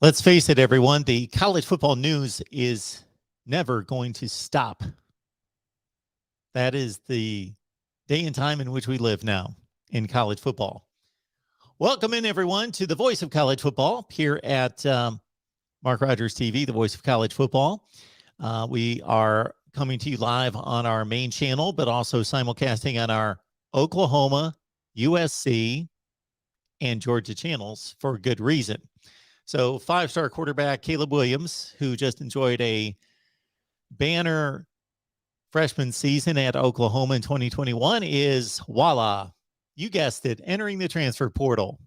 Let's face it, everyone, the college football news is never going to stop. That is the day and time in which we live now in college football. Welcome in, everyone, to the voice of college football here at Mark Rogers TV, the voice of college football. We are coming to you live on our main channel, but also simulcasting on our Oklahoma, USC, and Georgia channels for good reason. So five-star quarterback Caleb Williams, who just enjoyed a banner freshman season at Oklahoma in 2021, is, voila, you guessed it, entering the transfer portal.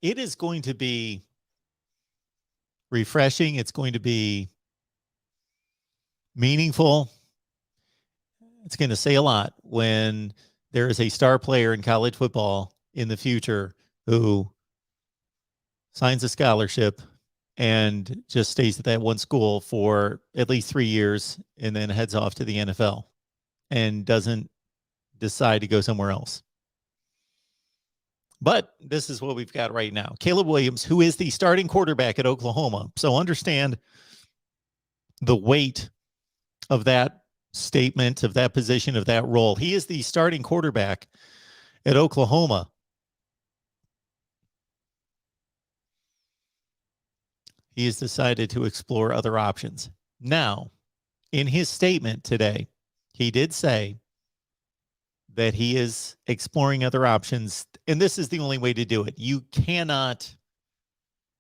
It is going to be refreshing. It's going to be meaningful. It's going to say a lot when there is a star player in college football in the future who signs a scholarship and just stays at that one school for at least 3 years and then heads off to the NFL and doesn't decide to go somewhere else. But this is what we've got right now. Caleb Williams, who is the starting quarterback at Oklahoma. So understand the weight of that statement, of that position, of that role. He is the starting quarterback at Oklahoma. He has decided to explore other options. Now, in his statement today, he did say that he is exploring other options, and this is the only way to do it. You cannot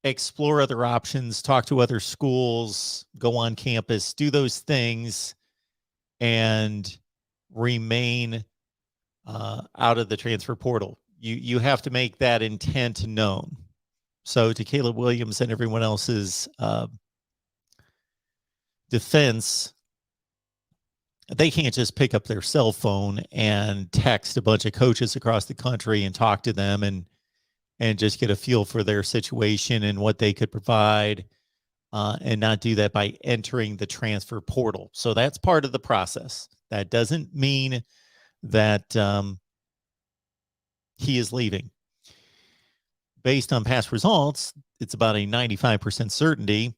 explore other options, talk to other schools, go on campus, do those things, and remain out of the transfer portal. You have to make that intent known. So to Caleb Williams and everyone else's defense, they can't just pick up their cell phone and text a bunch of coaches across the country and talk to them and just get a feel for their situation and what they could provide, and not do that by entering the transfer portal. So that's part of the process. That doesn't mean that he is leaving. Based on past results, it's about a 95% certainty.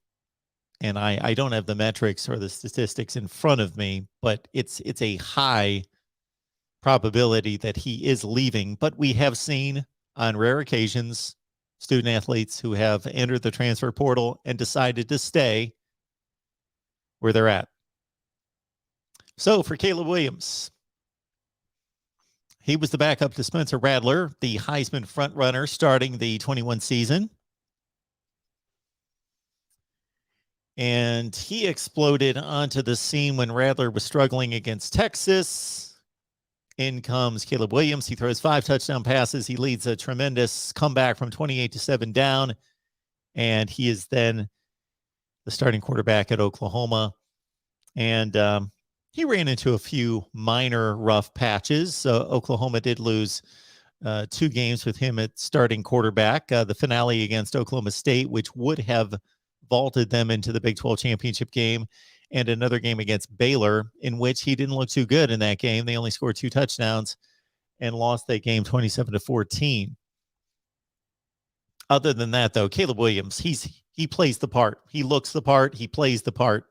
And I don't have the metrics or the statistics in front of me, but it's a high probability that he is leaving. But we have seen on rare occasions student athletes who have entered the transfer portal and decided to stay where they're at. So for Caleb Williams, he was the backup to Spencer Rattler, the Heisman frontrunner starting the 21 season. And he exploded onto the scene when Rattler was struggling against Texas. In comes Caleb Williams. He throws 5 touchdown passes. He leads a tremendous comeback from 28-7 down. And he is then the starting quarterback at Oklahoma. And he ran into a few minor rough patches. So Oklahoma did lose 2 games with him at starting quarterback. The finale against Oklahoma State, which would have vaulted them into the Big 12 championship game, and another game against Baylor in which he didn't look too good in that game. They only scored 2 touchdowns and lost that game 27-14. Other than that, though, Caleb Williams, he plays the part. He looks the part. He plays the part.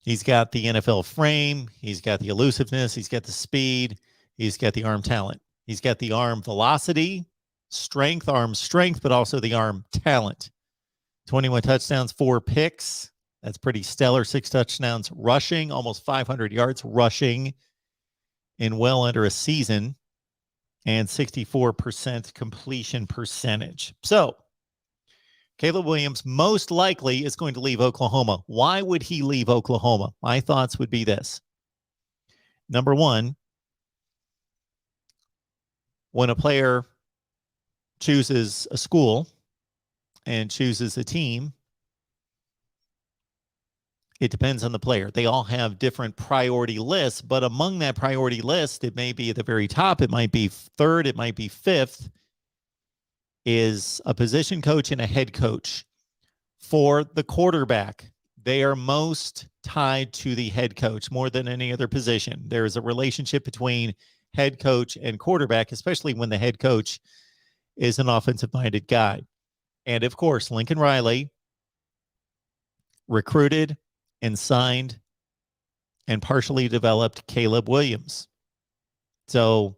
He's got the NFL frame. He's got the elusiveness. He's got the speed. He's got the arm talent. He's got the arm velocity, strength, arm strength, but also the arm talent. 21 touchdowns, 4 picks. That's pretty stellar. 6 touchdowns rushing, almost 500 yards rushing in well under a season, and 64% completion percentage. So Caleb Williams most likely is going to leave Oklahoma. Why would he leave Oklahoma? My thoughts would be this. Number one, when a player chooses a school and chooses a team, it depends on the player. They all have different priority lists, but among that priority list, it may be at the very top, it might be 3rd, it might be 5th, is a position coach and a head coach. For the quarterback, they are most tied to the head coach more than any other position. There is a relationship between head coach and quarterback, especially when the head coach is an offensive-minded guy. And, of course, Lincoln Riley recruited and signed and partially developed Caleb Williams. So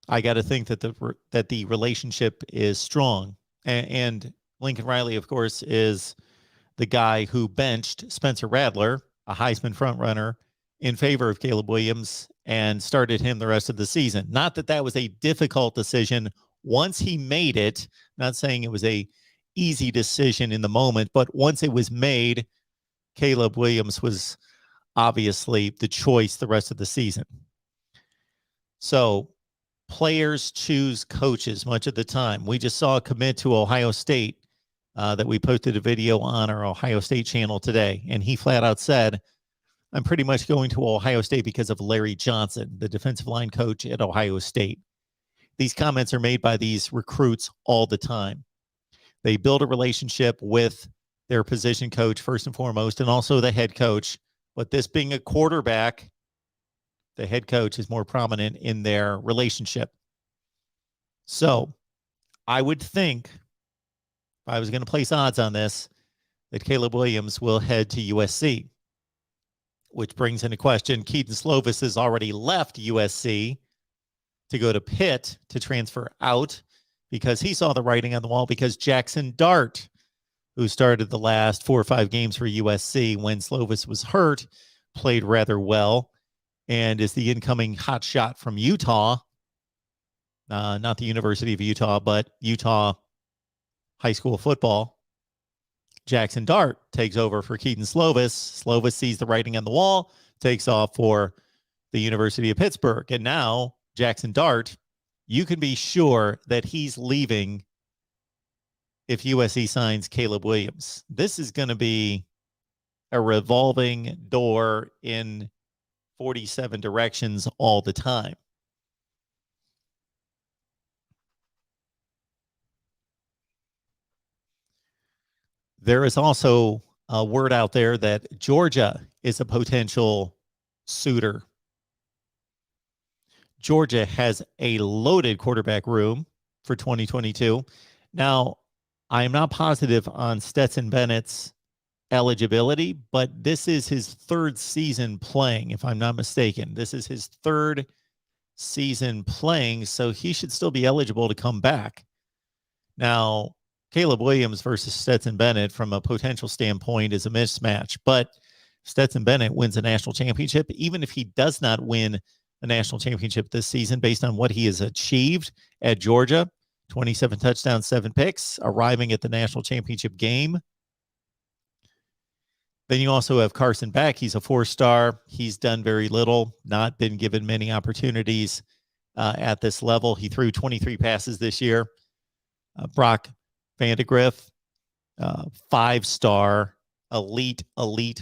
I got to think that the relationship is strong. And Lincoln Riley, of course, is the guy who benched Spencer Rattler, a Heisman frontrunner, in favor of Caleb Williams and started him the rest of the season. Not that that was a difficult decision once he made it. Not saying it was a easy decision in the moment, but once it was made, Caleb Williams was obviously the choice the rest of the season. So players choose coaches much of the time. We just saw a commit to Ohio State that we posted a video on our Ohio State channel today. And he flat out said, I'm pretty much going to Ohio State because of Larry Johnson, the defensive line coach at Ohio State. These comments are made by these recruits all the time. They build a relationship with their position coach first and foremost, and also the head coach. But this being a quarterback, the head coach is more prominent in their relationship. So I would think, if I was going to place odds on this, that Caleb Williams will head to USC, which brings into question Keaton Slovis has already left USC to go to Pitt to transfer out because he saw the writing on the wall, because Jackson Dart, who started the last 4 or 5 games for USC when Slovis was hurt, played rather well and is the incoming hot shot from Utah. Not the University of Utah, but Utah high school football. Jackson Dart takes over for Keaton Slovis. Slovis sees the writing on the wall, takes off for the University of Pittsburgh. And now Jackson Dart, you can be sure that he's leaving if USC signs Caleb Williams. This is going to be a revolving door in 47 directions all the time. There is also a word out there that Georgia is a potential suitor. Georgia has a loaded quarterback room for 2022. Now, I am not positive on Stetson Bennett's eligibility, but this is his 3rd season playing, if I'm not mistaken. This is his 3rd season playing, so he should still be eligible to come back. Now, Caleb Williams versus Stetson Bennett from a potential standpoint is a mismatch, but Stetson Bennett wins a national championship. Even if he does not win a national championship this season, based on what he has achieved at Georgia, 27 touchdowns, 7 picks, arriving at the national championship game. Then you also have Carson Beck. He's a 4-star. He's done very little, not been given many opportunities at this level. He threw 23 passes this year. Brock Vandegrift, 5-star, elite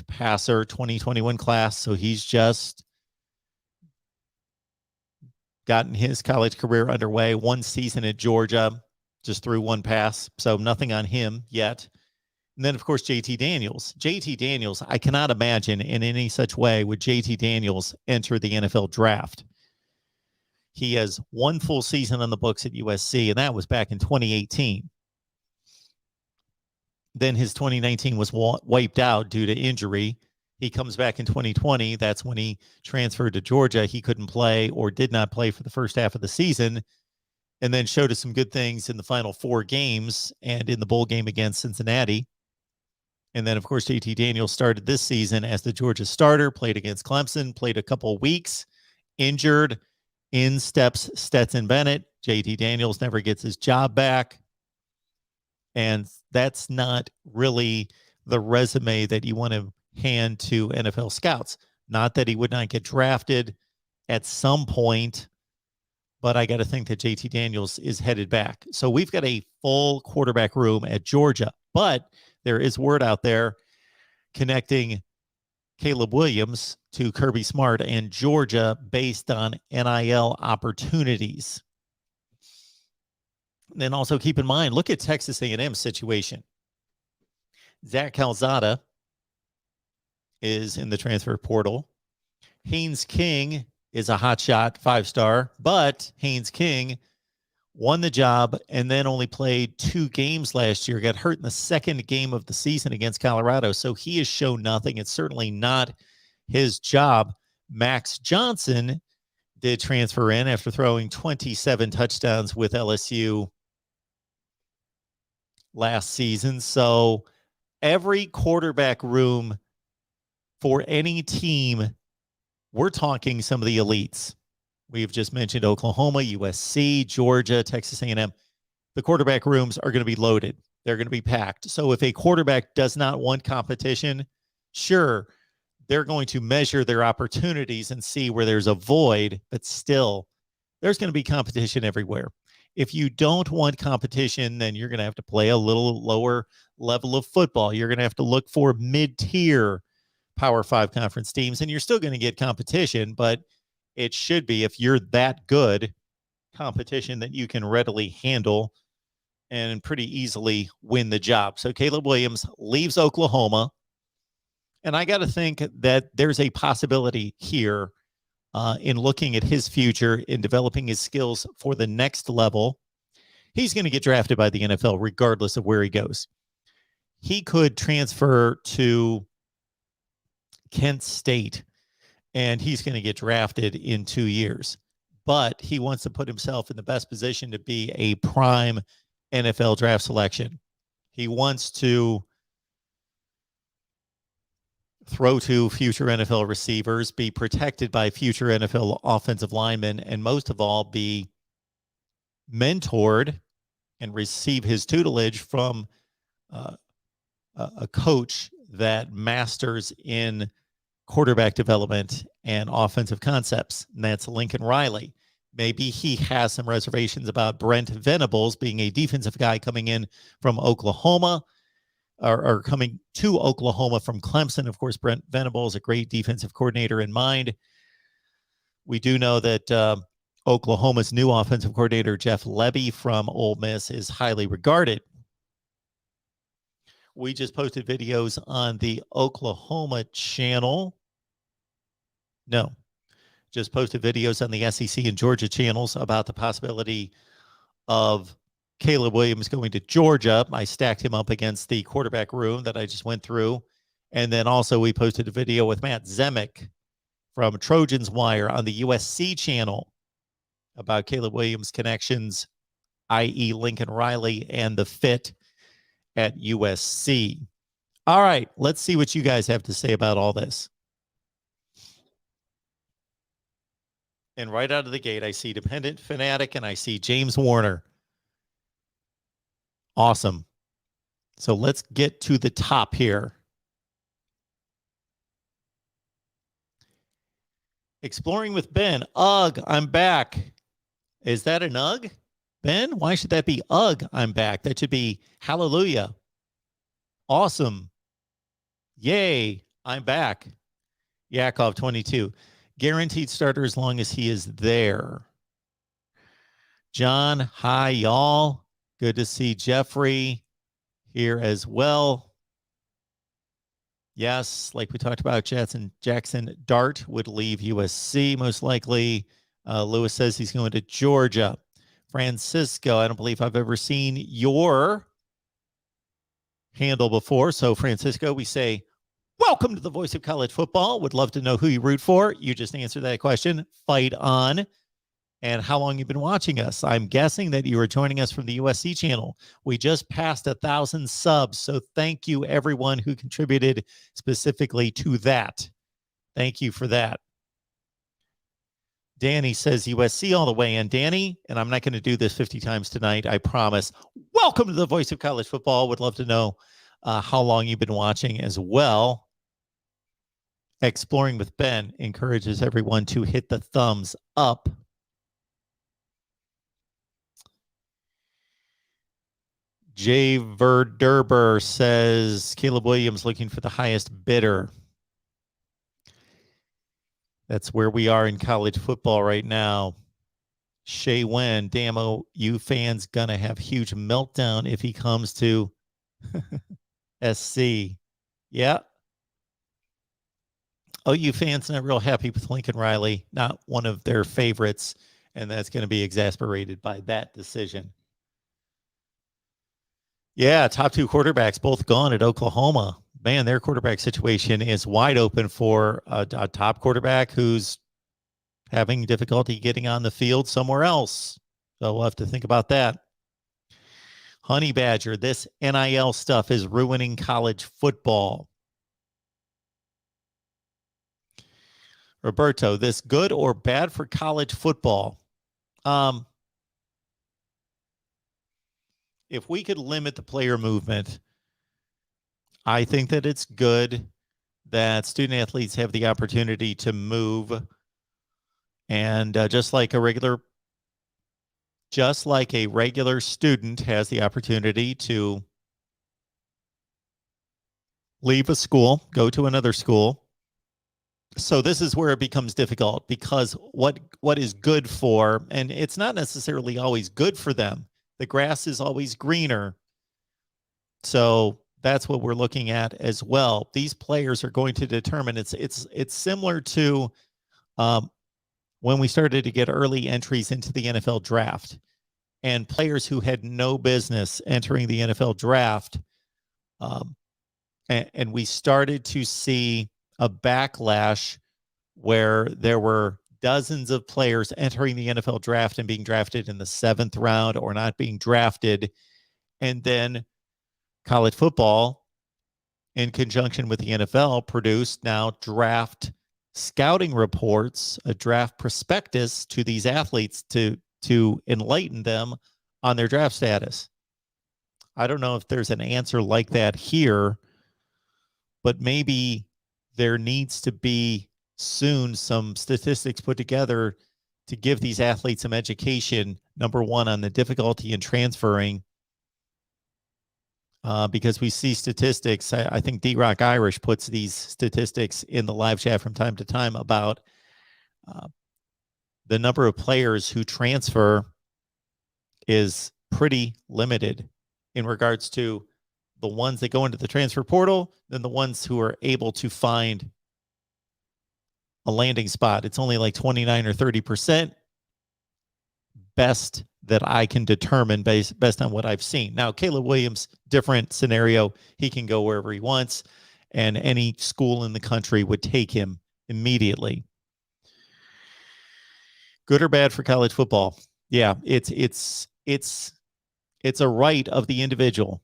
passer, 2021 class. So he's just gotten his college career underway. 1 season at Georgia, just threw 1 pass. So nothing on him yet. And then, of course, JT Daniels. JT Daniels, I cannot imagine in any such way would JT Daniels enter the NFL draft. He has 1 full season on the books at USC, and that was back in 2018. Then his 2019 was wiped out due to injury. He comes back in 2020. That's when he transferred to Georgia. He couldn't play or did not play for the first half of the season, and then showed us some good things in the final 4 games and in the bowl game against Cincinnati. And then, of course, JT Daniels started this season as the Georgia starter, played against Clemson, played a couple of weeks, injured. In steps Stetson Bennett. JT Daniels never gets his job back. And that's not really the resume that you want to hand to NFL scouts. Not that he would not get drafted at some point, but I got to think that JT Daniels is headed back. So we've got a full quarterback room at Georgia, but there is word out there connecting Caleb Williams to Kirby Smart and Georgia based on NIL opportunities. And then also keep in mind, look at Texas A&M's situation. Zach Calzada is in the transfer portal. Haynes King is a hotshot 5-star, but Haynes King won the job and then only played 2 games last year, got hurt in the second game of the season against Colorado. So he has shown nothing. It's certainly not his job. Max Johnson did transfer in after throwing 27 touchdowns with LSU last season. So every quarterback room for any team, we're talking some of the elites. We've just mentioned Oklahoma, USC, Georgia, Texas A&M. The quarterback rooms are going to be loaded. They're going to be packed. So if a quarterback does not want competition, sure, they're going to measure their opportunities and see where there's a void, but still, there's going to be competition everywhere. If you don't want competition, then you're going to have to play a little lower level of football. You're going to have to look for mid-tier Power 5 conference teams, and you're still going to get competition, but it should be, if you're that good, competition that you can readily handle and pretty easily win the job. So Caleb Williams leaves Oklahoma, and I got to think that there's a possibility here in looking at his future, in developing his skills for the next level. He's going to get drafted by the NFL regardless of where he goes. He could transfer to Kent State, and he's going to get drafted in 2 years. But he wants to put himself in the best position to be a prime NFL draft selection. He wants to throw to future NFL receivers, be protected by future NFL offensive linemen, and most of all, be mentored and receive his tutelage from a coach that masters in quarterback development and offensive concepts, and that's Lincoln Riley. Maybe he has some reservations about Brent Venables being a defensive guy coming in from Oklahoma, or coming to Oklahoma from Clemson. Of course, Brent Venables, a great defensive coordinator in mind. We do know that Oklahoma's new offensive coordinator, Jeff Lebby from Ole Miss, is highly regarded. We just posted videos on the Oklahoma channel. No, just posted videos on the SEC and Georgia channels about the possibility of Caleb Williams going to Georgia. I stacked him up against the quarterback room that I just went through. And then also we posted a video with Matt Zemek from Trojans Wire on the USC channel about Caleb Williams' connections, i.e. Lincoln Riley, and the fit at USC. All right, let's see what you guys have to say about all this. And right out of the gate, I see Dependent Fanatic and I see James Warner. Awesome. So let's get to the top here. Exploring with Ben. Ugh, I'm back. Is that an ugh, Ben? Why should that be ugh, I'm back? That should be hallelujah. Awesome. Yay, I'm back. Yakov 22. Guaranteed starter as long as he is there. John, hi, y'all. Good to see Jeffrey here as well. Yes, like we talked about, Jackson Dart would leave USC most likely. Lewis says he's going to Georgia. Francisco, I don't believe I've ever seen your handle before. So, Francisco, we say, welcome to the Voice of College Football. Would love to know who you root for. You just answered that question. Fight on. And how long you've been watching us. I'm guessing that you are joining us from the USC channel. We just passed 1,000 subs. So thank you, everyone who contributed specifically to that. Thank you for that. Danny says USC all the way in. Danny, and I'm not going to do this 50 times tonight, I promise. Welcome to the Voice of College Football. Would love to know how long you've been watching as well. Exploring with Ben encourages everyone to hit the thumbs up. Jay Verderber says Caleb Williams looking for the highest bidder. That's where we are in college football right now. Shay Wen, damn, you fans gonna have huge meltdown if he comes to SC. Yeah. OU fans not real happy with Lincoln Riley, not one of their favorites, and that's going to be exasperated by that decision. Yeah, top two quarterbacks both gone at Oklahoma. Man, their quarterback situation is wide open for a top quarterback who's having difficulty getting on the field somewhere else. So we'll have to think about that. Honey Badger, this NIL stuff is ruining college football. Roberto, this good or bad for college football? If we could limit the player movement, I think that it's good that student athletes have the opportunity to move. And just like a regular student has the opportunity to leave a school, go to another school. So this is where it becomes difficult, because what is good for, and it's not necessarily always good for them. The grass is always greener. So that's what we're looking at as well. These players are going to determine. It's similar to when we started to get early entries into the NFL draft, and players who had no business entering the NFL draft, and we started to see a backlash where there were dozens of players entering the NFL draft and being drafted in the 7th round or not being drafted. And then college football, in conjunction with the NFL, produced now draft scouting reports, a draft prospectus to these athletes to enlighten them on their draft status. I don't know if there's an answer like that here, but maybe there needs to be soon some statistics put together to give these athletes some education, number one, on the difficulty in transferring, because we see statistics. I think D-Rock Irish puts these statistics in the live chat from time to time about the number of players who transfer is pretty limited in regards to the ones that go into the transfer portal than the ones who are able to find a landing spot. It's only like 29 or 30% best that I can determine based on what I've seen. Now, Caleb Williams, different scenario. He can go wherever he wants, and any school in the country would take him immediately. Good or bad for college football? Yeah, it's a right of the individual,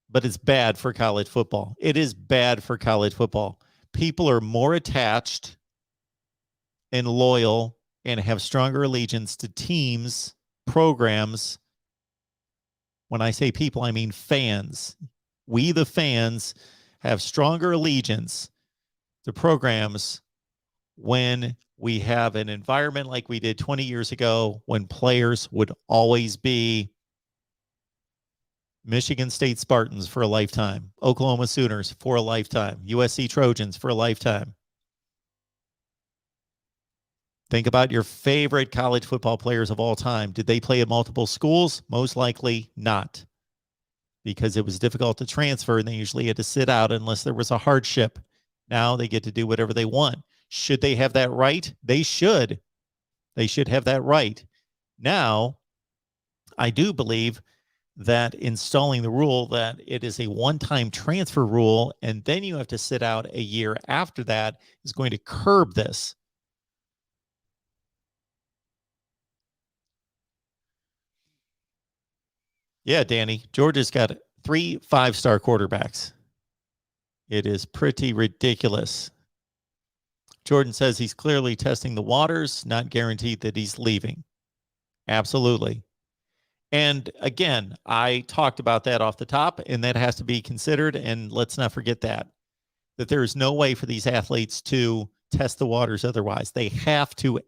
but it's bad for college football. It is bad for college football. People are more attached and loyal and have stronger allegiance to teams, programs. When I say people, I mean fans. We, the fans, have stronger allegiance to programs when we have an environment like we did 20 years ago, when players would always be Michigan State Spartans for a lifetime, Oklahoma Sooners for a lifetime, USC Trojans for a lifetime. Think about your favorite college football players of all time. Did they play at multiple schools? Most likely not, because it was difficult to transfer and they usually had to sit out unless there was a hardship. Now they get to do whatever they want. Should they have that right? They should. They should have that right. Now, I do believe that installing the rule that it is a one-time transfer rule and then you have to sit out a year after that is going to curb this. Yeah, Danny, Georgia's got 3 5-star quarterbacks. It is pretty ridiculous. Jordan says he's clearly testing the waters, not guaranteed that he's leaving. Absolutely. And again, I talked about that off the top, and that has to be considered. And let's not forget that there is no way for these athletes to test the waters otherwise. They have to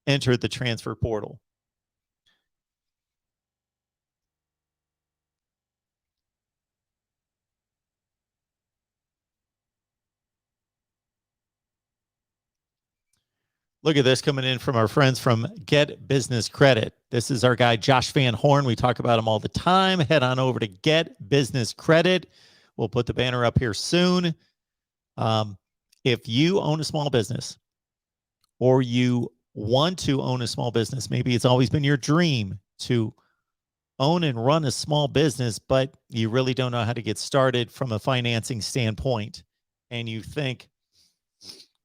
enter the transfer portal. Look at this coming in from our friends from Get Business Credit. This is our guy, Josh Van Horn. We talk about him all the time. Head on over to Get Business Credit. We'll put the banner up here soon. If you own a small business or you want to own a small business, maybe it's always been your dream to own and run a small business, but you really don't know how to get started from a financing standpoint, and you think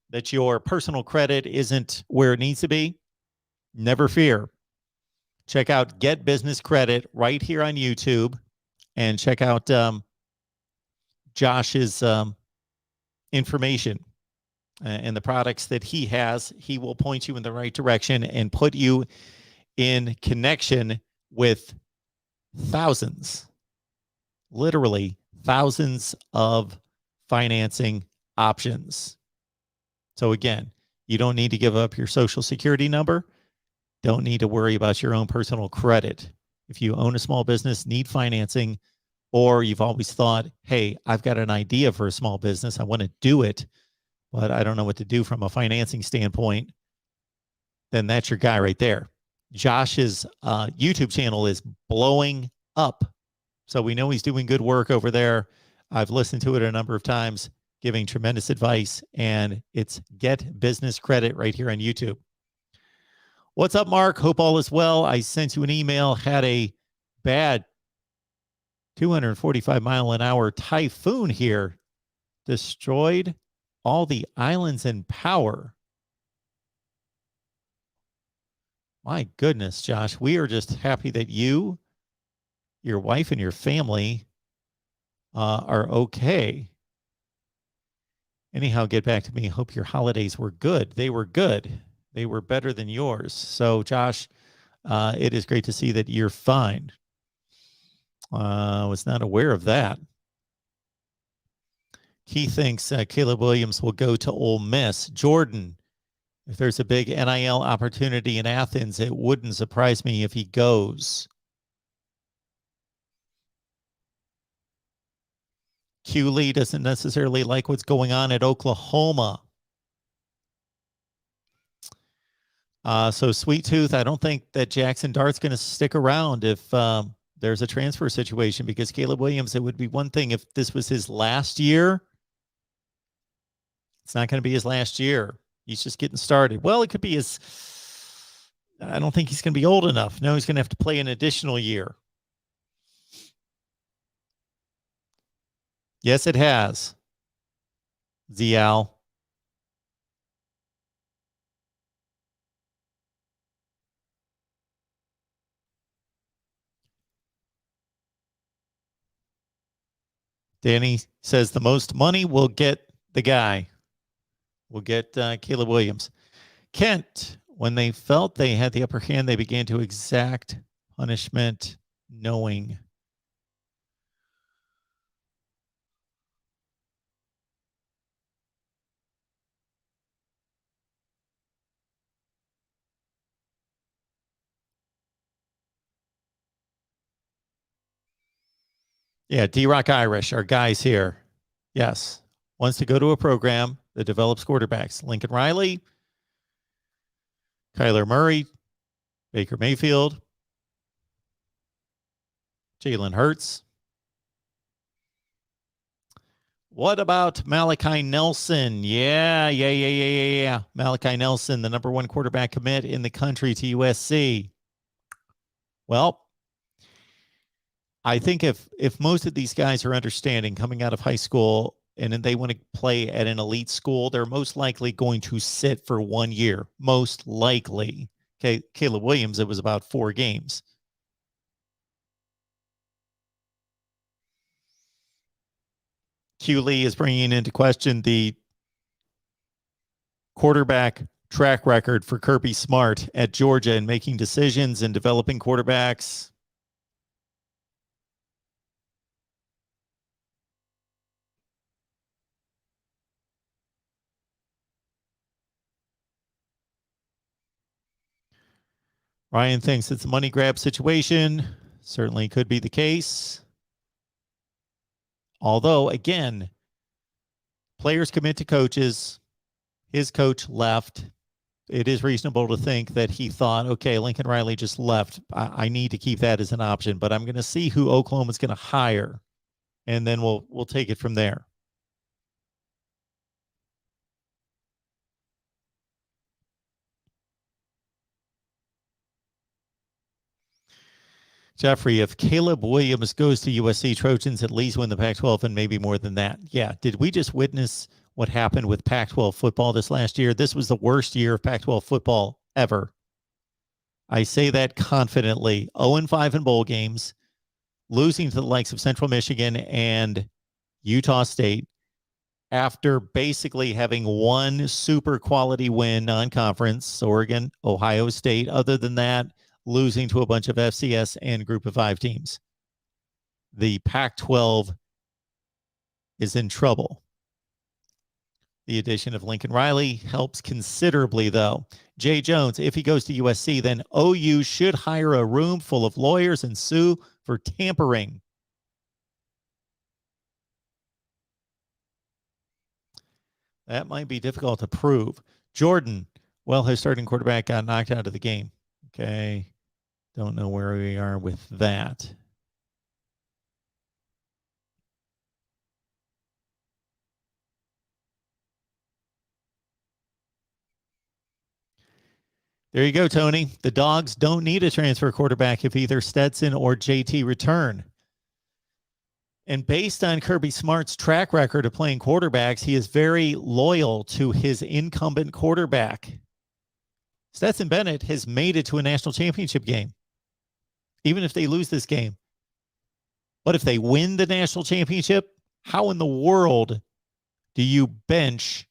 that your personal credit isn't where it needs to be, never fear. Check out Get Business Credit right here on YouTube, and check out Josh's information and the products that he has. He will point you in the right direction and put you in connection with thousands, literally thousands of financing options. So again, you don't need to give up your social security number. Don't need to worry about your own personal credit. If you own a small business, need financing, or you've always thought, hey, I've got an idea for a small business, I want to do it, but I don't know what to do from a financing standpoint, then that's your guy right there. Josh's YouTube channel is blowing up. So we know he's doing good work over there. I've listened to it a number of times, giving tremendous advice, and it's Get Business Credit right here on YouTube. What's up, Mark? Hope all is well. I sent you an email, had a bad 245-mile-an-hour typhoon here, destroyed all the islands in power. My goodness, Josh, we are just happy that you, your wife, and your family are okay. Anyhow, get back to me. Hope your holidays were good. They were good. They were better than yours. So, Josh, it is great to see that you're fine. Was not aware of that. He thinks Caleb Williams will go to Ole Miss. Jordan, if there's a big NIL opportunity in Athens, it wouldn't surprise me if he goes. Q Lee doesn't necessarily like what's going on at Oklahoma. So Sweet Tooth, I don't think that Jackson Dart's going to stick around if there's a transfer situation, because Caleb Williams, it would be one thing if this was his last year. It's not going to be his last year. He's just getting started. Well, it could be his. I don't think he's going to be old enough. No, he's going to have to play an additional year. Yes, it has. Zial. Danny says the most money will get the guy. We'll get Caleb Williams. Kent, when they felt they had the upper hand, they began to exact punishment knowing. Yeah, D-Rock Irish, our guys here. Yes, wants to go to a program that develops quarterbacks. Lincoln Riley, Kyler Murray, Baker Mayfield, Jalen Hurts. What about Malachi Nelson? Yeah. Malachi Nelson, the number one quarterback commit in the country to USC. Well, I think if most of these guys are understanding coming out of high school and then they want to play at an elite school, they're most likely going to sit for 1 year. Most likely. Okay, Caleb Williams, it was about 4 games. Q Lee is bringing into question the quarterback track record for Kirby Smart at Georgia and making decisions and developing quarterbacks. Ryan thinks it's a money grab situation. Certainly could be the case. Although, again, players commit to coaches. His coach left. It is reasonable to think that he thought, okay, Lincoln Riley just left. I need to keep that as an option, but I'm going to see who Oklahoma's going to hire, and then we'll take it from there. Jeffrey, if Caleb Williams goes to USC, Trojans at least win the Pac-12 and maybe more than that. Yeah. Did we just witness what happened with Pac-12 football this last year? This was the worst year of Pac-12 football ever. I say that confidently. 0-5 in bowl games, losing to the likes of Central Michigan and Utah State after basically having one super quality win non-conference, Oregon, Ohio State. Other than that, losing to a bunch of FCS and Group of Five teams. The Pac-12 is in trouble. The addition of Lincoln Riley helps considerably, though. Jay Jones, if he goes to USC, then OU should hire a room full of lawyers and sue for tampering. That might be difficult to prove. Jordan, well, his starting quarterback got knocked out of the game. Okay. Don't know where we are with that. There you go, Tony. The Dogs don't need a transfer quarterback if either Stetson or JT return. And based on Kirby Smart's track record of playing quarterbacks, he is very loyal to his incumbent quarterback. Stetson Bennett has made it to a national championship game, even if they lose this game. But if they win the national championship, how in the world do you bench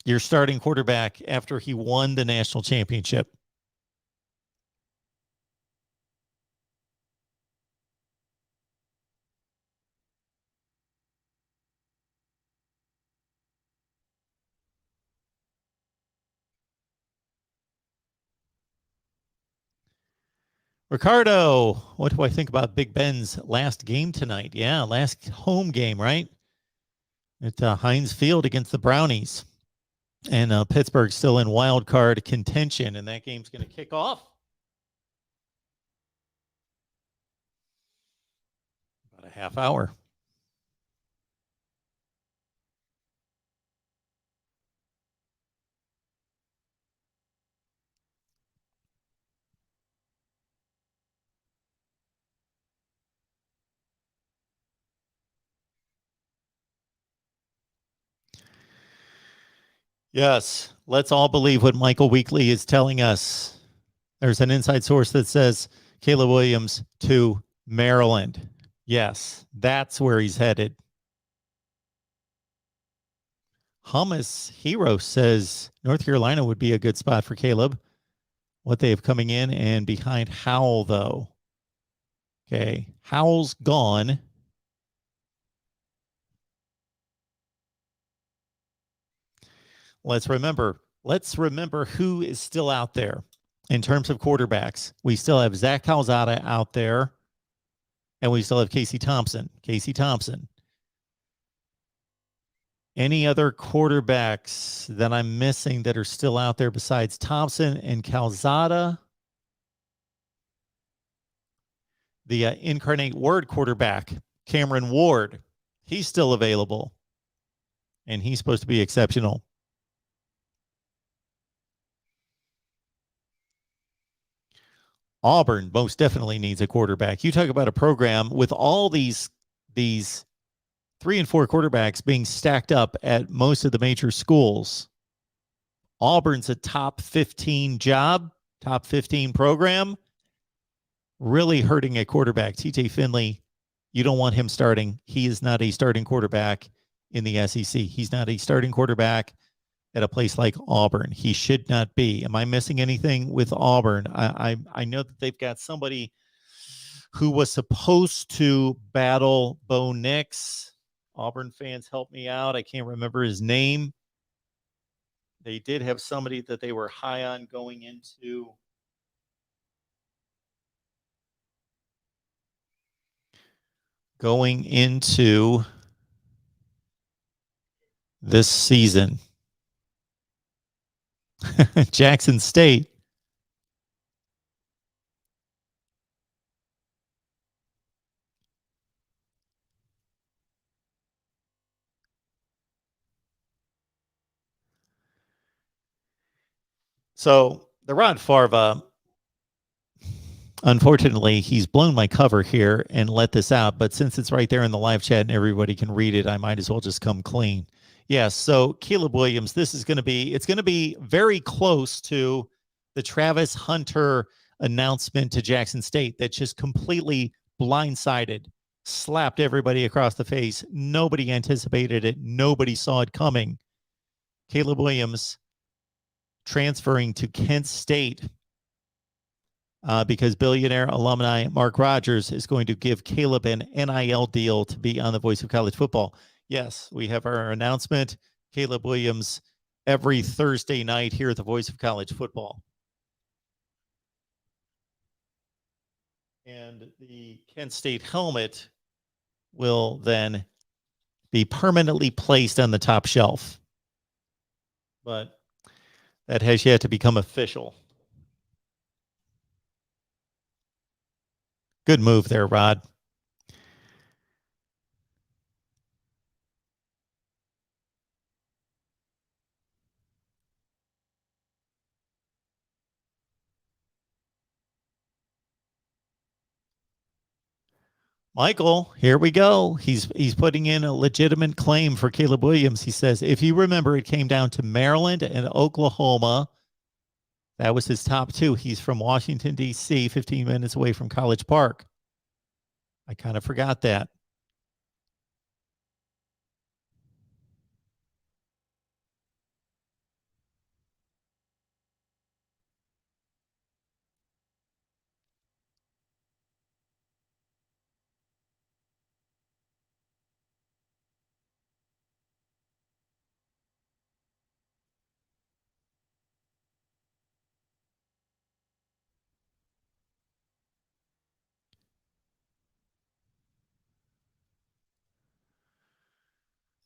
your starting quarterback after he won the national championship? Ricardo, what do I think about Big Ben's last game tonight? Yeah, last home game, right? At Heinz Field against the Brownies. And Pittsburgh's still in wild card contention, and that game's going to kick off about a half hour. Yes, let's all believe what Michael Weekly is telling us. There's an inside source that says Caleb Williams to Maryland. Yes, that's where he's headed. Hummus Hero says North Carolina would be a good spot for Caleb. What they have coming in and behind Howell, though. Okay, Howell's gone. Let's remember who is still out there in terms of quarterbacks. We still have Zach Calzada out there, and we still have Casey Thompson. Any other quarterbacks that I'm missing that are still out there besides Thompson and Calzada? The Incarnate Word quarterback, Cameron Ward, he's still available, and he's supposed to be exceptional. Auburn most definitely needs a quarterback. You talk about a program with all these 3 and 4 quarterbacks being stacked up at most of the major schools. Auburn's a top 15 job, top 15 program, really hurting a quarterback. TJ Finley, you don't want him starting. He is not a starting quarterback in the SEC. He's not a starting quarterback at a place like Auburn. He should not be. Am I missing anything with Auburn? I know that they've got somebody who was supposed to battle Bo Nix. Auburn fans, help me out. I can't remember his name. They did have somebody that they were high on going into this season. Jackson State. So the Ron Favre, Unfortunately, he's blown my cover here and let this out. But since it's right there in the live chat and everybody can read it, I might as well just come clean. Yeah. So Caleb Williams, it's going to be very close to the Travis Hunter announcement to Jackson State that just completely blindsided, slapped everybody across the face. Nobody anticipated it. Nobody saw it coming. Caleb Williams transferring to Kent State because billionaire alumni Mark Rogers is going to give Caleb an NIL deal to be on the Voice of College Football. Yes, we have our announcement. Caleb Williams every Thursday night here at the Voice of College Football. And the Kent State helmet will then be permanently placed on the top shelf. But that has yet to become official. Good move there, Rod. Michael, here we go. He's putting in a legitimate claim for Caleb Williams. He says, if you remember, it came down to Maryland and Oklahoma. That was his top two. He's from Washington, D.C., 15 minutes away from College Park. I kind of forgot that.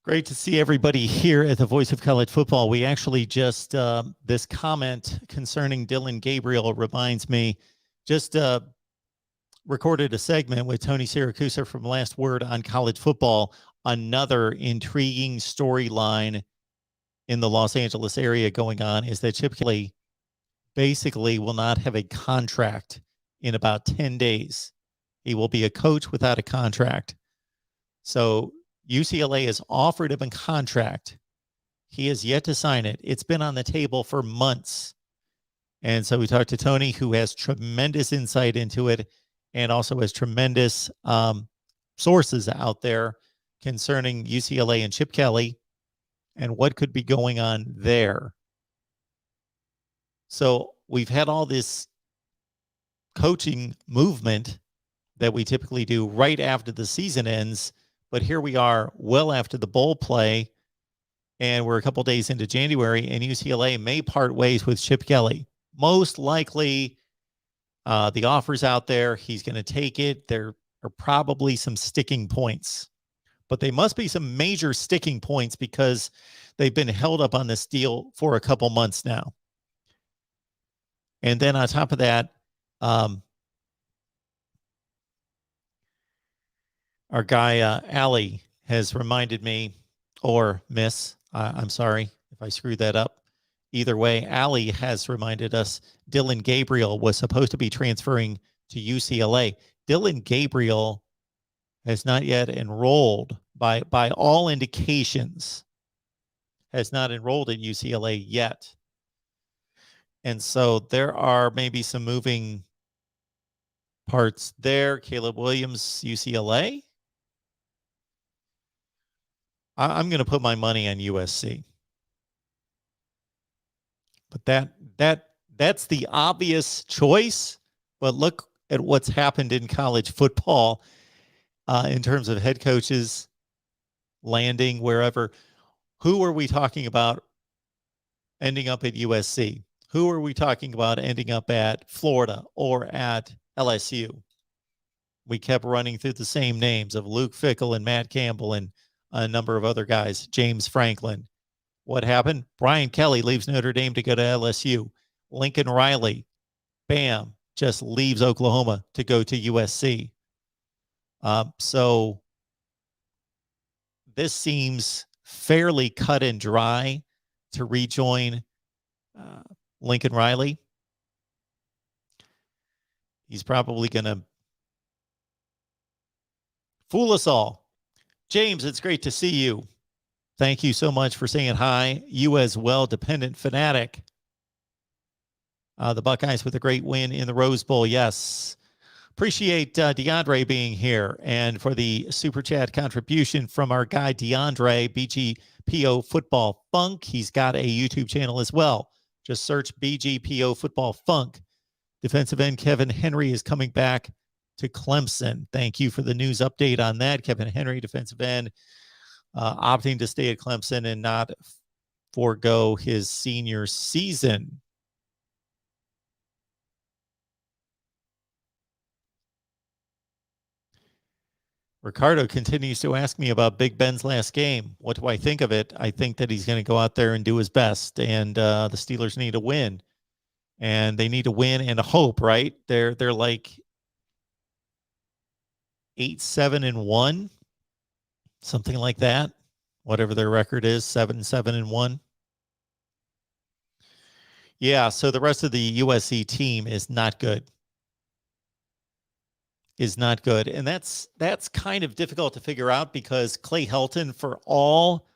Great to see everybody here at the Voice of College Football. We actually just, this comment concerning Dillon Gabriel reminds me, just recorded a segment with Tony Siracusa from Last Word on College Football. Another intriguing storyline in the Los Angeles area going on is that Chip Kelly basically will not have a contract in about 10 days. He will be a coach without a contract. So UCLA has offered him a contract. He has yet to sign it. It's been on the table for months. And so we talked to Tony, who has tremendous insight into it and also has tremendous sources out there concerning UCLA and Chip Kelly and what could be going on there. So we've had all this coaching movement that we typically do right after the season ends. But here we are well after the bowl play, and we're a couple days into January, and UCLA may part ways with Chip Kelly. Most likely, the offer's out there. He's going to take it. There are probably some sticking points, but they must be some major sticking points because they've been held up on this deal for a couple months now. And then on top of that, our guy, Allie, has reminded me, or Miss, I'm sorry if I screwed that up. Either way, Allie has reminded us Dillon Gabriel was supposed to be transferring to UCLA. Dillon Gabriel has not yet enrolled, by all indications, has not enrolled at UCLA yet. And so there are maybe some moving parts there. Caleb Williams, UCLA. I'm going to put my money on USC. But that's the obvious choice. But look at what's happened in college football in terms of head coaches landing wherever. Who are we talking about ending up at USC? Who are we talking about ending up at Florida or at LSU? We kept running through the same names of Luke Fickell and Matt Campbell and a number of other guys, James Franklin. What happened? Brian Kelly leaves Notre Dame to go to LSU. Lincoln Riley, bam, just leaves Oklahoma to go to USC. So this seems fairly cut and dry to rejoin Lincoln Riley. He's probably going to fool us all. James, it's great to see you. Thank you so much for saying hi. You as well, Dependent Fanatic. The Buckeyes with a great win in the Rose Bowl. Yes. Appreciate DeAndre being here, and for the super chat contribution from our guy DeAndre, BGPO Football Funk. He's got a YouTube channel as well. Just search BGPO Football Funk. Defensive end Kevin Henry is coming back to Clemson. Thank you for the news update on that. Kevin Henry, defensive end, opting to stay at Clemson and not forego his senior season. Ricardo continues to ask me about Big Ben's last game. What do I think of it? I think that he's going to go out there and do his best, and the Steelers need a win, and they need a win and a hope, right? They're like 8-7-1, something like that. Whatever their record is, 7-7-1. Yeah, so the rest of the USC team is not good. And that's kind of difficult to figure out because Clay Helton, for all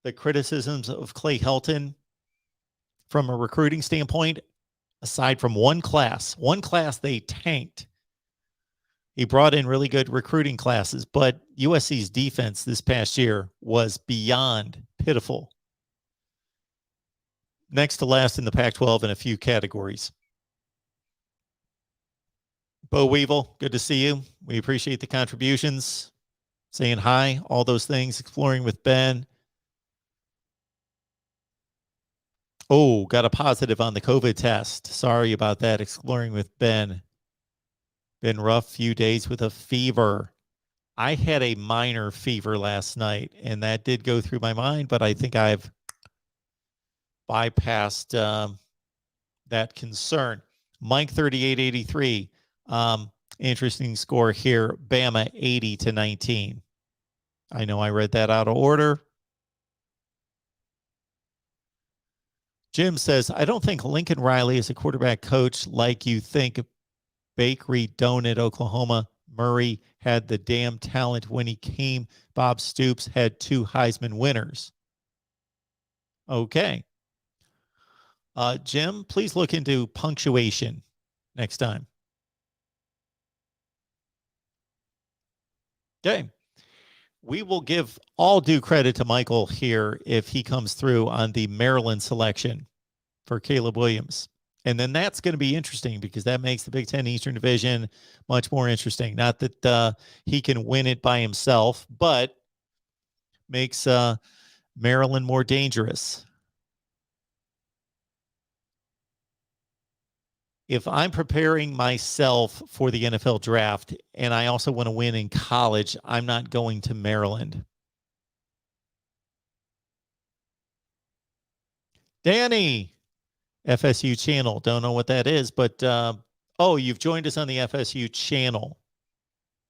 the criticisms of Clay Helton from a recruiting standpoint, aside from one class they tanked. He brought in really good recruiting classes, but USC's defense this past year was beyond pitiful. Next to last in the Pac-12 in a few categories. Bo Weevil, good to see you. We appreciate the contributions, saying hi, all those things, exploring with Ben. Oh, got a positive on the COVID test. Sorry about that. Exploring with Ben. Been rough few days with a fever. I had a minor fever last night, and that did go through my mind, but I think I've bypassed that concern. Mike 3883. Interesting score here. Bama 80-19. I know I read that out of order. Jim says, I don't think Lincoln Riley is a quarterback coach like you think. Bakery Donut, Oklahoma. Murray had the damn talent when he came. Bob Stoops had 2 Heisman winners. Okay. Jim, please look into punctuation next time. Okay. We will give all due credit to Michael here if he comes through on the Maryland selection for Caleb Williams. And then that's going to be interesting because that makes the Big Ten Eastern Division much more interesting. Not that he can win it by himself, but makes Maryland more dangerous. If I'm preparing myself for the NFL draft and I also want to win in college, I'm not going to Maryland. Danny, FSU channel. Don't know what that is, but oh, you've joined us on the FSU channel.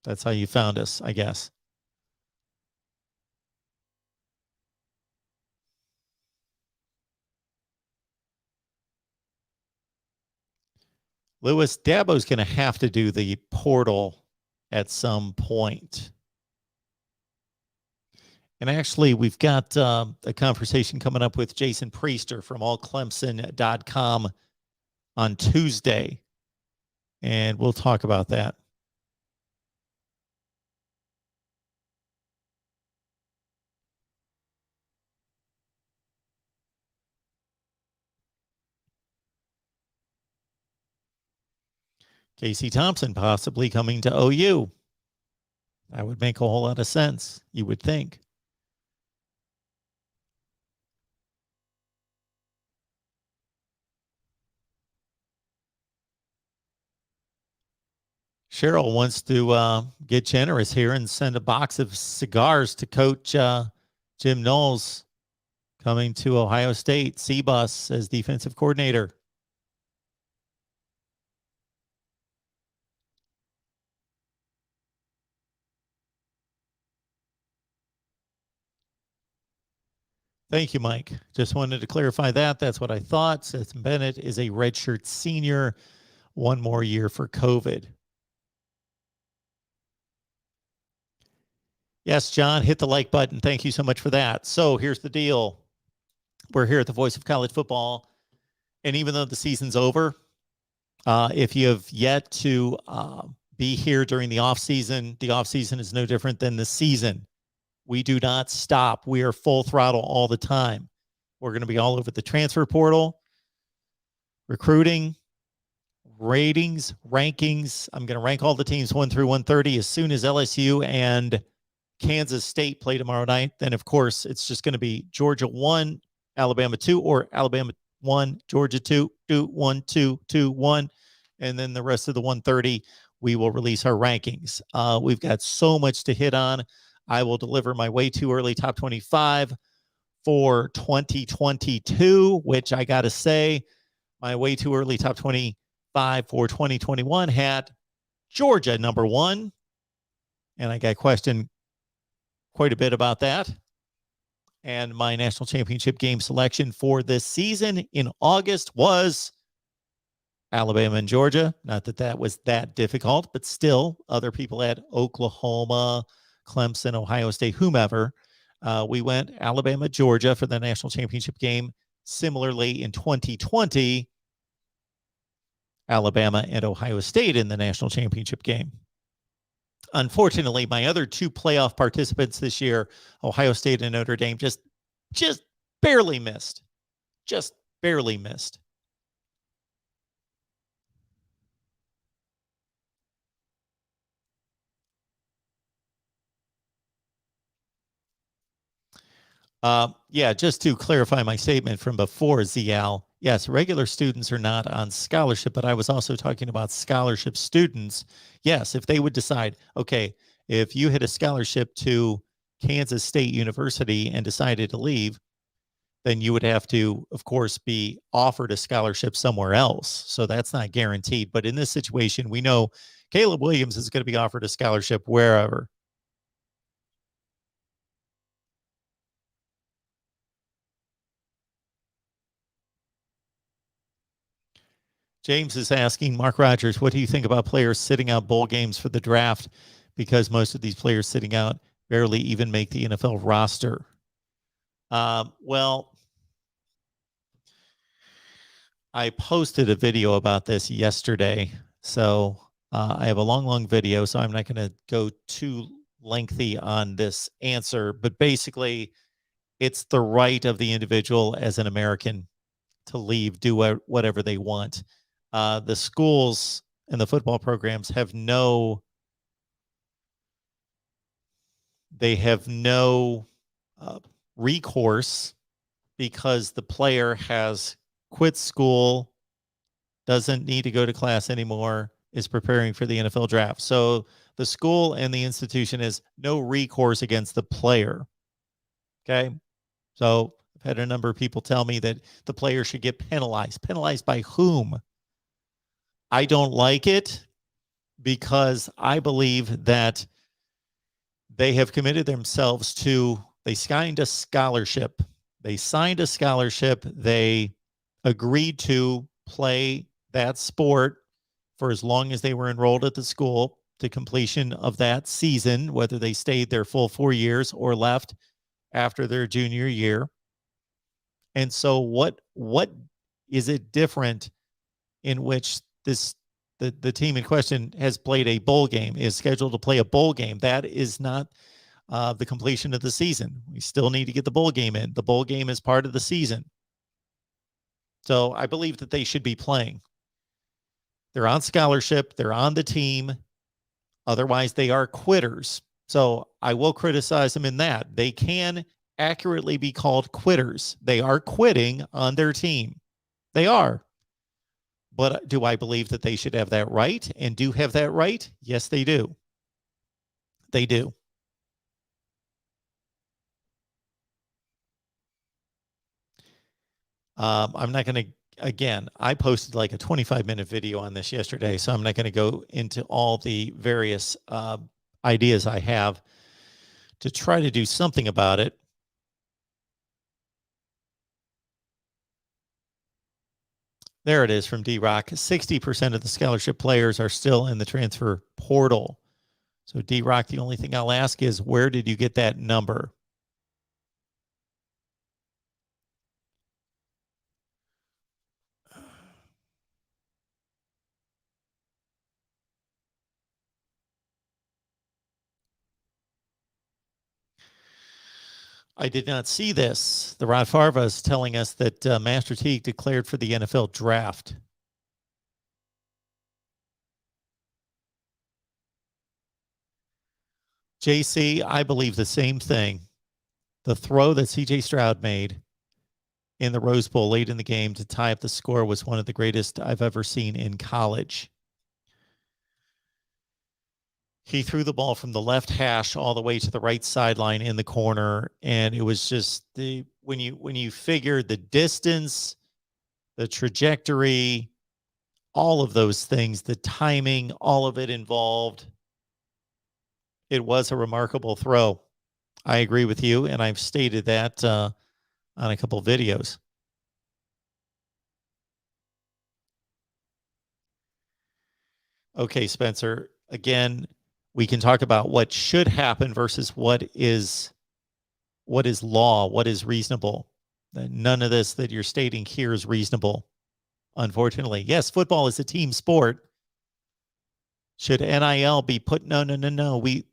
That's how you found us, I guess. Lewis, Dabo's going to have to do the portal at some point. And actually, we've got a conversation coming up with Jason Priester from allclemson.com on Tuesday. And we'll talk about that. Casey Thompson possibly coming to OU. That would make a whole lot of sense, you would think. Cheryl wants to get generous here and send a box of cigars to Coach Jim Knowles coming to Ohio State, C-Bus as defensive coordinator. Thank you, Mike. Just wanted to clarify that. That's what I thought. Seth Bennett is a redshirt senior. one more year for COVID. Yes, John, hit the like button. Thank you so much for that. So here's the deal. We're here at the Voice of College Football. And even though the season's over, if you have yet to be here during the offseason is no different than the season. We do not stop. We are full throttle all the time. We're going to be all over the transfer portal, recruiting, ratings, rankings. I'm going to rank all the teams 1 through 130 as soon as LSU and Kansas State play tomorrow night. Then, of course, it's just going to be Georgia 1, Alabama 2, or Alabama 1, Georgia 2, 1, 2, 2, 1. And then the rest of the 130, we will release our rankings. We've got so much to hit on. I will deliver my way too early top 25 for 2022, which I got to say, my way too early top 25 for 2021 had Georgia number 1. And I got questioned quite a bit about that. And my national championship game selection for this season in August was Alabama and Georgia. Not that that was that difficult, but still other people had Oklahoma, Clemson, Ohio State, whomever. We went Alabama, Georgia for the national championship game. Similarly, in 2020, Alabama and Ohio State in the national championship game. Unfortunately, my other 2 playoff participants this year, Ohio State and Notre Dame, just barely missed. Just barely missed. Yeah, just to clarify my statement from before, Zial, yes, regular students are not on scholarship, but I was also talking about scholarship students. Yes, if they would decide, okay, if you had a scholarship to Kansas State University and decided to leave, then you would have to, of course, be offered a scholarship somewhere else. So that's not guaranteed. But in this situation, we know Caleb Williams is going to be offered a scholarship wherever. James is asking, Mark Rogers, what do you think about players sitting out bowl games for the draft? Because most of these players sitting out barely even make the NFL roster. Well, I posted a video about this yesterday. So I have a long video, so I'm not going to go too lengthy on this answer. But basically, it's the right of the individual as an American to leave, do whatever they want. The schools and the football programs have no recourse because the player has quit school, doesn't need to go to class anymore, is preparing for the NFL draft. So the school and the institution has no recourse against the player. Okay. So I've had a number of people tell me that the player should get penalized. Penalized by whom? I don't like it because I believe that they have committed themselves to, they signed a scholarship. They agreed to play that sport for as long as they were enrolled at the school to completion of that season, whether they stayed their full 4 years or left after their junior year. And so what is it different in which the team in question has played a bowl game, is scheduled to play a bowl game? That is not the completion of the season. We still need to get the bowl game in. The bowl game is part of the season. So I believe that they should be playing. They're on scholarship. They're on the team. Otherwise, they are quitters. So I will criticize them in that. They can accurately be called quitters. They are quitting on their team. They are. But do I believe that they should have that right and do have that right? Yes, they do. They do. I'm not going to, again, I posted like a 25-minute video on this yesterday, so I'm not going to go into all the various ideas I have to try to do something about it. There it is from D-Rock. 60% of the scholarship players are still in the transfer portal. So D-Rock, the only thing I'll ask is, where did you get that number? I did not see this. The Rod Farva is telling us that Master Teague declared for the NFL draft. JC, I believe the same thing. The throw that CJ Stroud made in the Rose Bowl late in the game to tie up the score was one of the greatest I've ever seen in college. He threw the ball from the left hash all the way to the right sideline in the corner, and it was just when you figure the distance, the trajectory, all of those things, the timing, all of it involved, it was a remarkable throw. I agree with you, and I've stated that on a couple of videos. Okay, Spencer, again, we can talk about what should happen versus what is law, what is reasonable. None of this that you're stating here is reasonable, unfortunately. Yes, football is a team sport. Should NIL be put? No.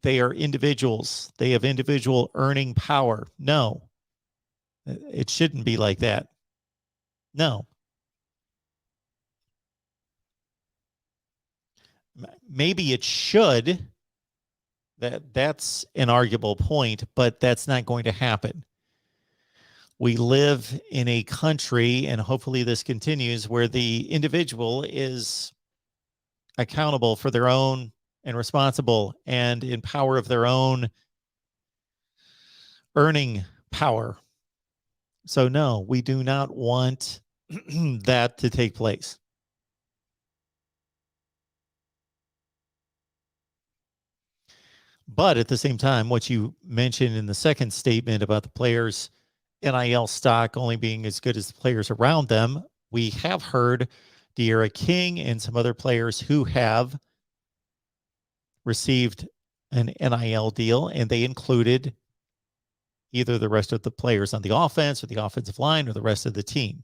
They are individuals. They have individual earning power. No, it shouldn't be like that. No. Maybe it should. That's an arguable point, but that's not going to happen. We live in a country, and hopefully this continues, where the individual is accountable for their own and responsible and in power of their own earning power. So no, we do not want that to take place. But at the same time, what you mentioned in the second statement about the players' NIL stock only being as good as the players around them, we have heard De'Ara King and some other players who have received an NIL deal, and they included either the rest of the players on the offense or the offensive line or the rest of the team.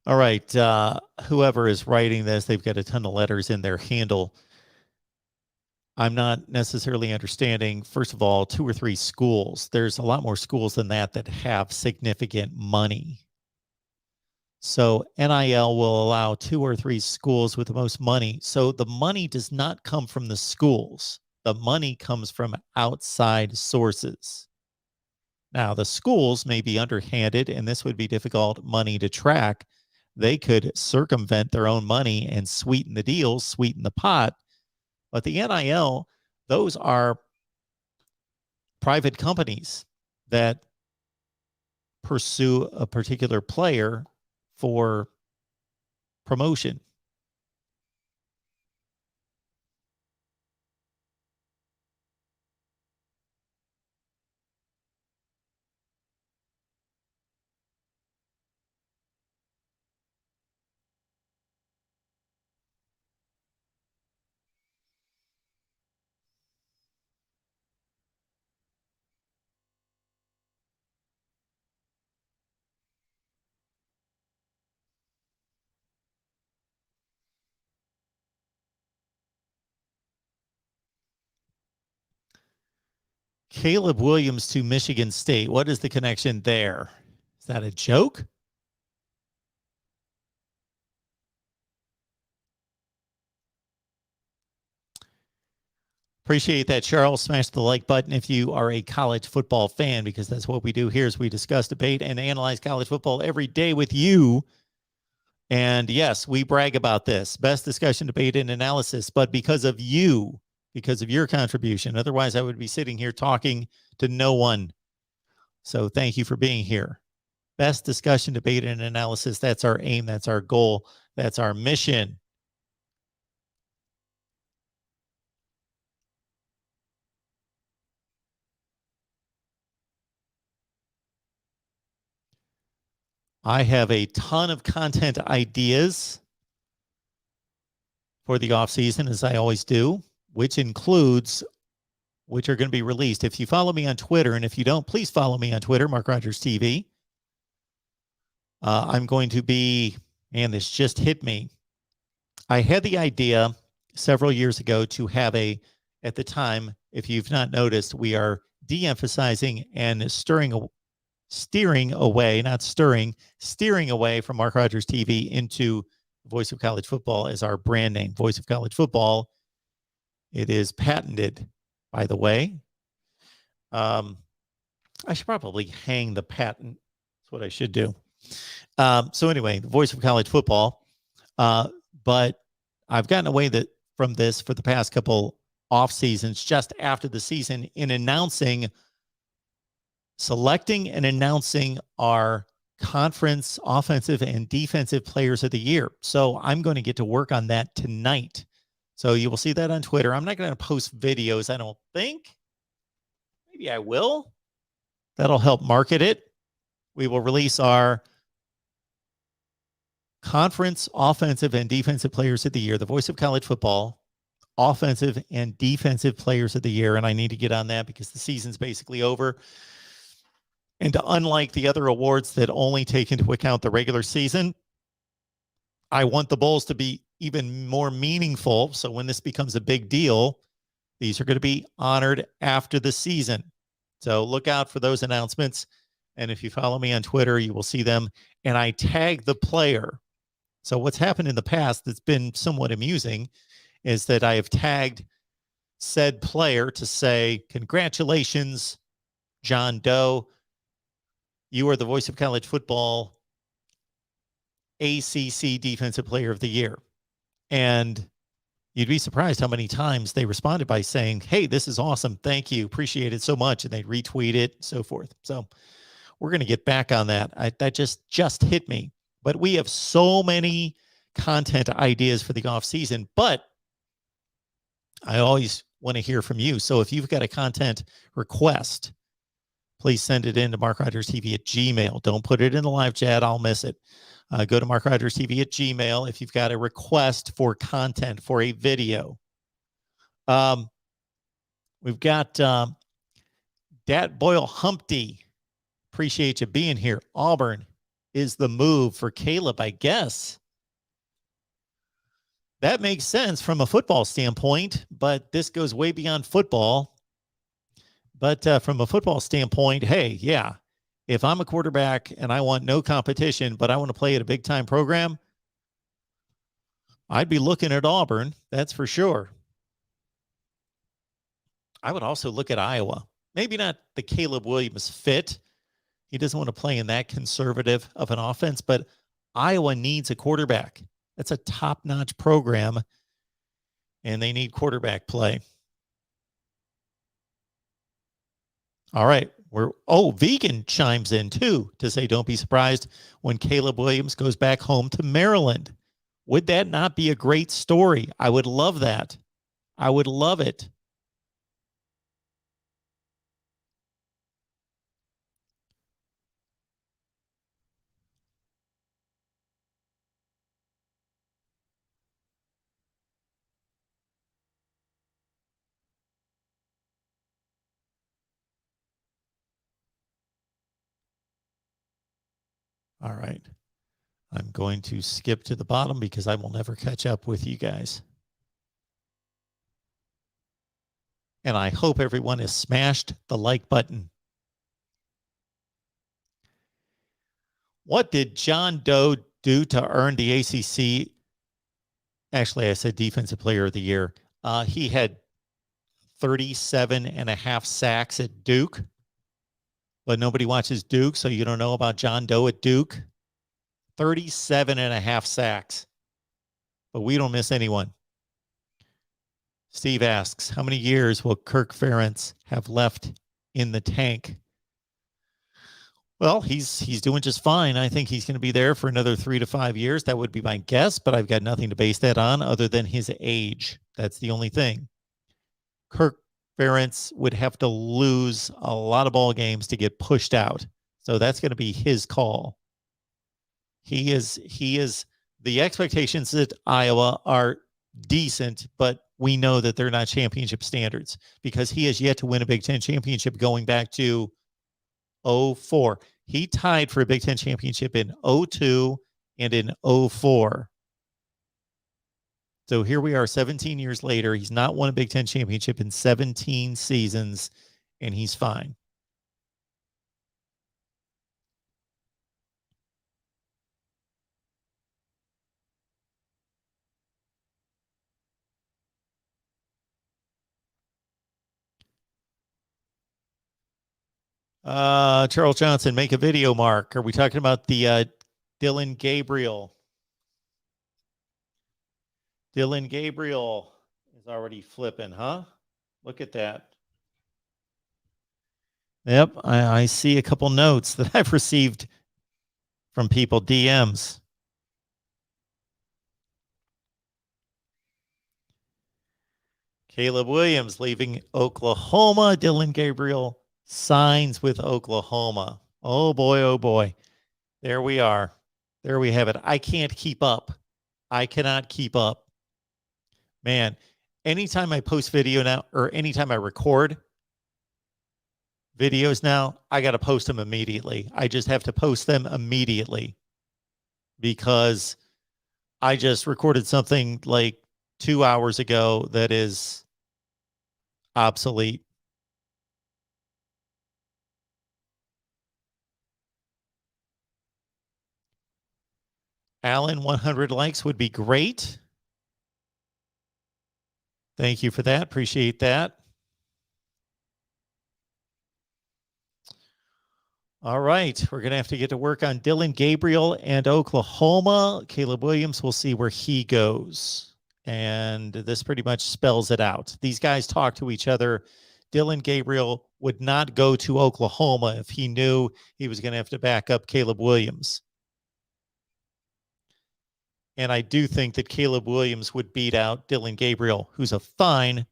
All right. Whoever is writing this, they've got a ton of letters in their handle. I'm not necessarily understanding, first of all, 2 or 3 schools. There's a lot more schools than that have significant money. So NIL will allow 2 or 3 schools with the most money. So the money does not come from the schools. The money comes from outside sources. Now, the schools may be underhanded, and this would be difficult money to track. They could circumvent their own money and sweeten the deal, sweeten the pot. But the NIL, those are private companies that pursue a particular player for promotion. Caleb Williams to Michigan State. What is the connection there? Is that a joke? Appreciate that, Charles. Smash the like button if you are a college football fan, because that's what we do here is we discuss, debate, and analyze college football every day with you. And yes, we brag about this. Best discussion, debate, and analysis. But because of you, because of your contribution, otherwise I would be sitting here talking to no one. So thank you for being here. Best discussion, debate, and analysis. That's our aim. That's our goal. That's our mission. I have a ton of content ideas for the offseason, as I always do, which are going to be released. If you follow me on Twitter, and if you don't, please follow me on Twitter, MarkRogersTV. I'm going to be, and this just hit me. I had the idea several years ago to have at the time, if you've not noticed, we are de-emphasizing and steering away from Mark Rogers TV into Voice of College Football as our brand name. Voice of College Football. It is patented, by the way. I should probably hang the patent. That's what I should do. So anyway, the Voice of College Football. But I've gotten away from this for the past couple off seasons, just after the season, in selecting and announcing our conference offensive and defensive players of the year. So I'm going to get to work on that tonight. So you will see that on Twitter. I'm not going to post videos, I don't think. Maybe I will. That'll help market it. We will release our conference offensive and defensive players of the year, the Voice of College Football, offensive and defensive players of the year. And I need to get on that because the season's basically over. And unlike the other awards that only take into account the regular season, I want the bowls to be even more meaningful. So when this becomes a big deal, these are going to be honored after the season. So look out for those announcements. And if you follow me on Twitter, you will see them. And I tag the player. So what's happened in the past that's been somewhat amusing is that I have tagged said player to say, congratulations, John Doe. You are the Voice of College Football ACC Defensive Player of the Year. And you'd be surprised how many times they responded by saying, hey, this is awesome. Thank you. Appreciate it so much. And they retweet it, so forth. So we're going to get back on that. That just hit me. But we have so many content ideas for the off season, but I always want to hear from you. So if you've got a content request, please send it in to MarkRogersTV@gmail.com. Don't put it in the live chat. I'll miss it. Go to MarkRogersTV@gmail.com if you've got a request for content for a video. We've got Dat Boyle Humpty. Appreciate you being here. Auburn is the move for Caleb, I guess. That makes sense from a football standpoint, but this goes way beyond football. But from a football standpoint, hey, yeah, if I'm a quarterback and I want no competition, but I want to play at a big-time program, I'd be looking at Auburn, that's for sure. I would also look at Iowa. Maybe not the Caleb Williams fit. He doesn't want to play in that conservative of an offense, but Iowa needs a quarterback. That's a top-notch program, and they need quarterback play. All right. Vegan chimes in, too, to say don't be surprised when Caleb Williams goes back home to Maryland. Would that not be a great story? I would love that. I would love it. All right. I'm going to skip to the bottom because I will never catch up with you guys. And I hope everyone has smashed the like button. What did John Doe do to earn the ACC? Actually, I said Defensive Player of the Year. He had 37.5 sacks at Duke. But nobody watches Duke, so you don't know about John Doe at Duke. 37.5 sacks. But we don't miss anyone. Steve asks, how many years will Kirk Ferentz have left in the tank? Well, he's doing just fine. I think he's going to be there for another 3 to 5 years. That would be my guess, but I've got nothing to base that on other than his age. That's the only thing. Kirk Ferentz would have to lose a lot of ball games to get pushed out. So that's going to be his call. He is the expectations at Iowa are decent, but we know that they're not championship standards because he has yet to win a Big Ten championship going back to 04. He tied for a Big Ten championship in 02 and in 04. So here we are 17 years later. He's not won a Big Ten championship in 17 seasons, and he's fine. Charles Johnson, make a video, Mark. Are we talking about the Dillon Gabriel? Dillon Gabriel is already flipping, huh? Look at that. Yep, I see a couple notes that I've received from people, DMs. Caleb Williams leaving Oklahoma. Dillon Gabriel signs with Oklahoma. Oh boy, oh boy. There we are. There we have it. I can't keep up. I cannot keep up. Man, anytime I post video now, or anytime I record videos now, I got to post them immediately. I just have to post them immediately because I just recorded something like 2 hours ago that is obsolete. Alan, 100 likes would be great. Thank you for that. Appreciate that. All right. We're going to have to get to work on Dillon Gabriel and Oklahoma. Caleb Williams, we'll see where he goes. And this pretty much spells it out. These guys talk to each other. Dillon Gabriel would not go to Oklahoma if he knew he was going to have to back up Caleb Williams. And I do think that Caleb Williams would beat out Dillon Gabriel, who's a fine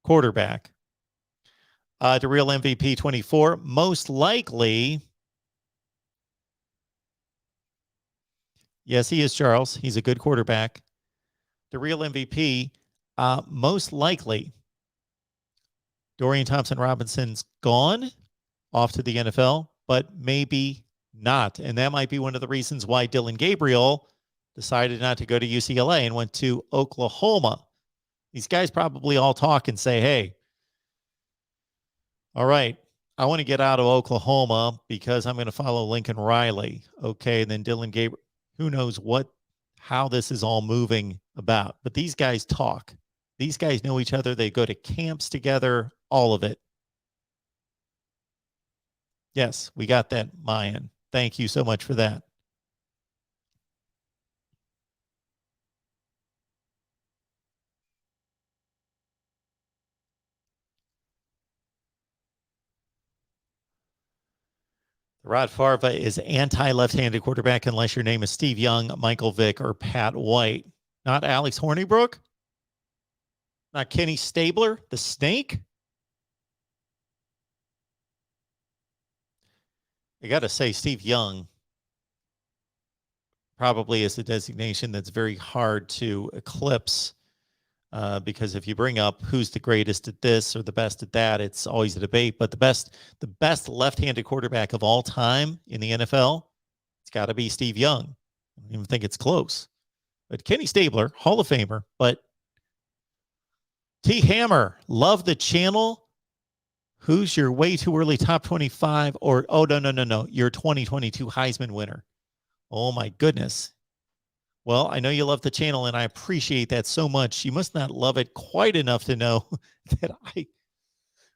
quarterback. The real MVP 24, most likely. Yes, he is, Charles. He's a good quarterback. The real MVP, most likely. Dorian Thompson-Robinson's gone off to the NFL, but maybe not. And that might be one of the reasons why Dillon Gabriel decided not to go to UCLA and went to Oklahoma. These guys probably all talk and say, hey, all right, I want to get out of Oklahoma because I'm going to follow Lincoln Riley. Okay, and then Dillon Gabriel, who knows how this is all moving about. But these guys talk. These guys know each other. They go to camps together, all of it. Yes, we got that, Mayan. Thank you so much for that. Rod Favre is anti-left-handed quarterback unless your name is Steve Young, Michael Vick, or Pat White. Not Alex Hornibrook? Not Kenny Stabler, the snake? I got to say, Steve Young probably is a designation that's very hard to eclipse because if you bring up who's the greatest at this or the best at that, it's always a debate. But the best left-handed quarterback of all time in the NFL, it's got to be Steve Young. I don't even think it's close. But Kenny Stabler, Hall of Famer. But T. Hammer, love the channel. Who's your way too early top 25 or, oh, no, your 2022 Heisman winner? Oh, my goodness. Well, I know you love the channel, and I appreciate that so much. You must not love it quite enough to know that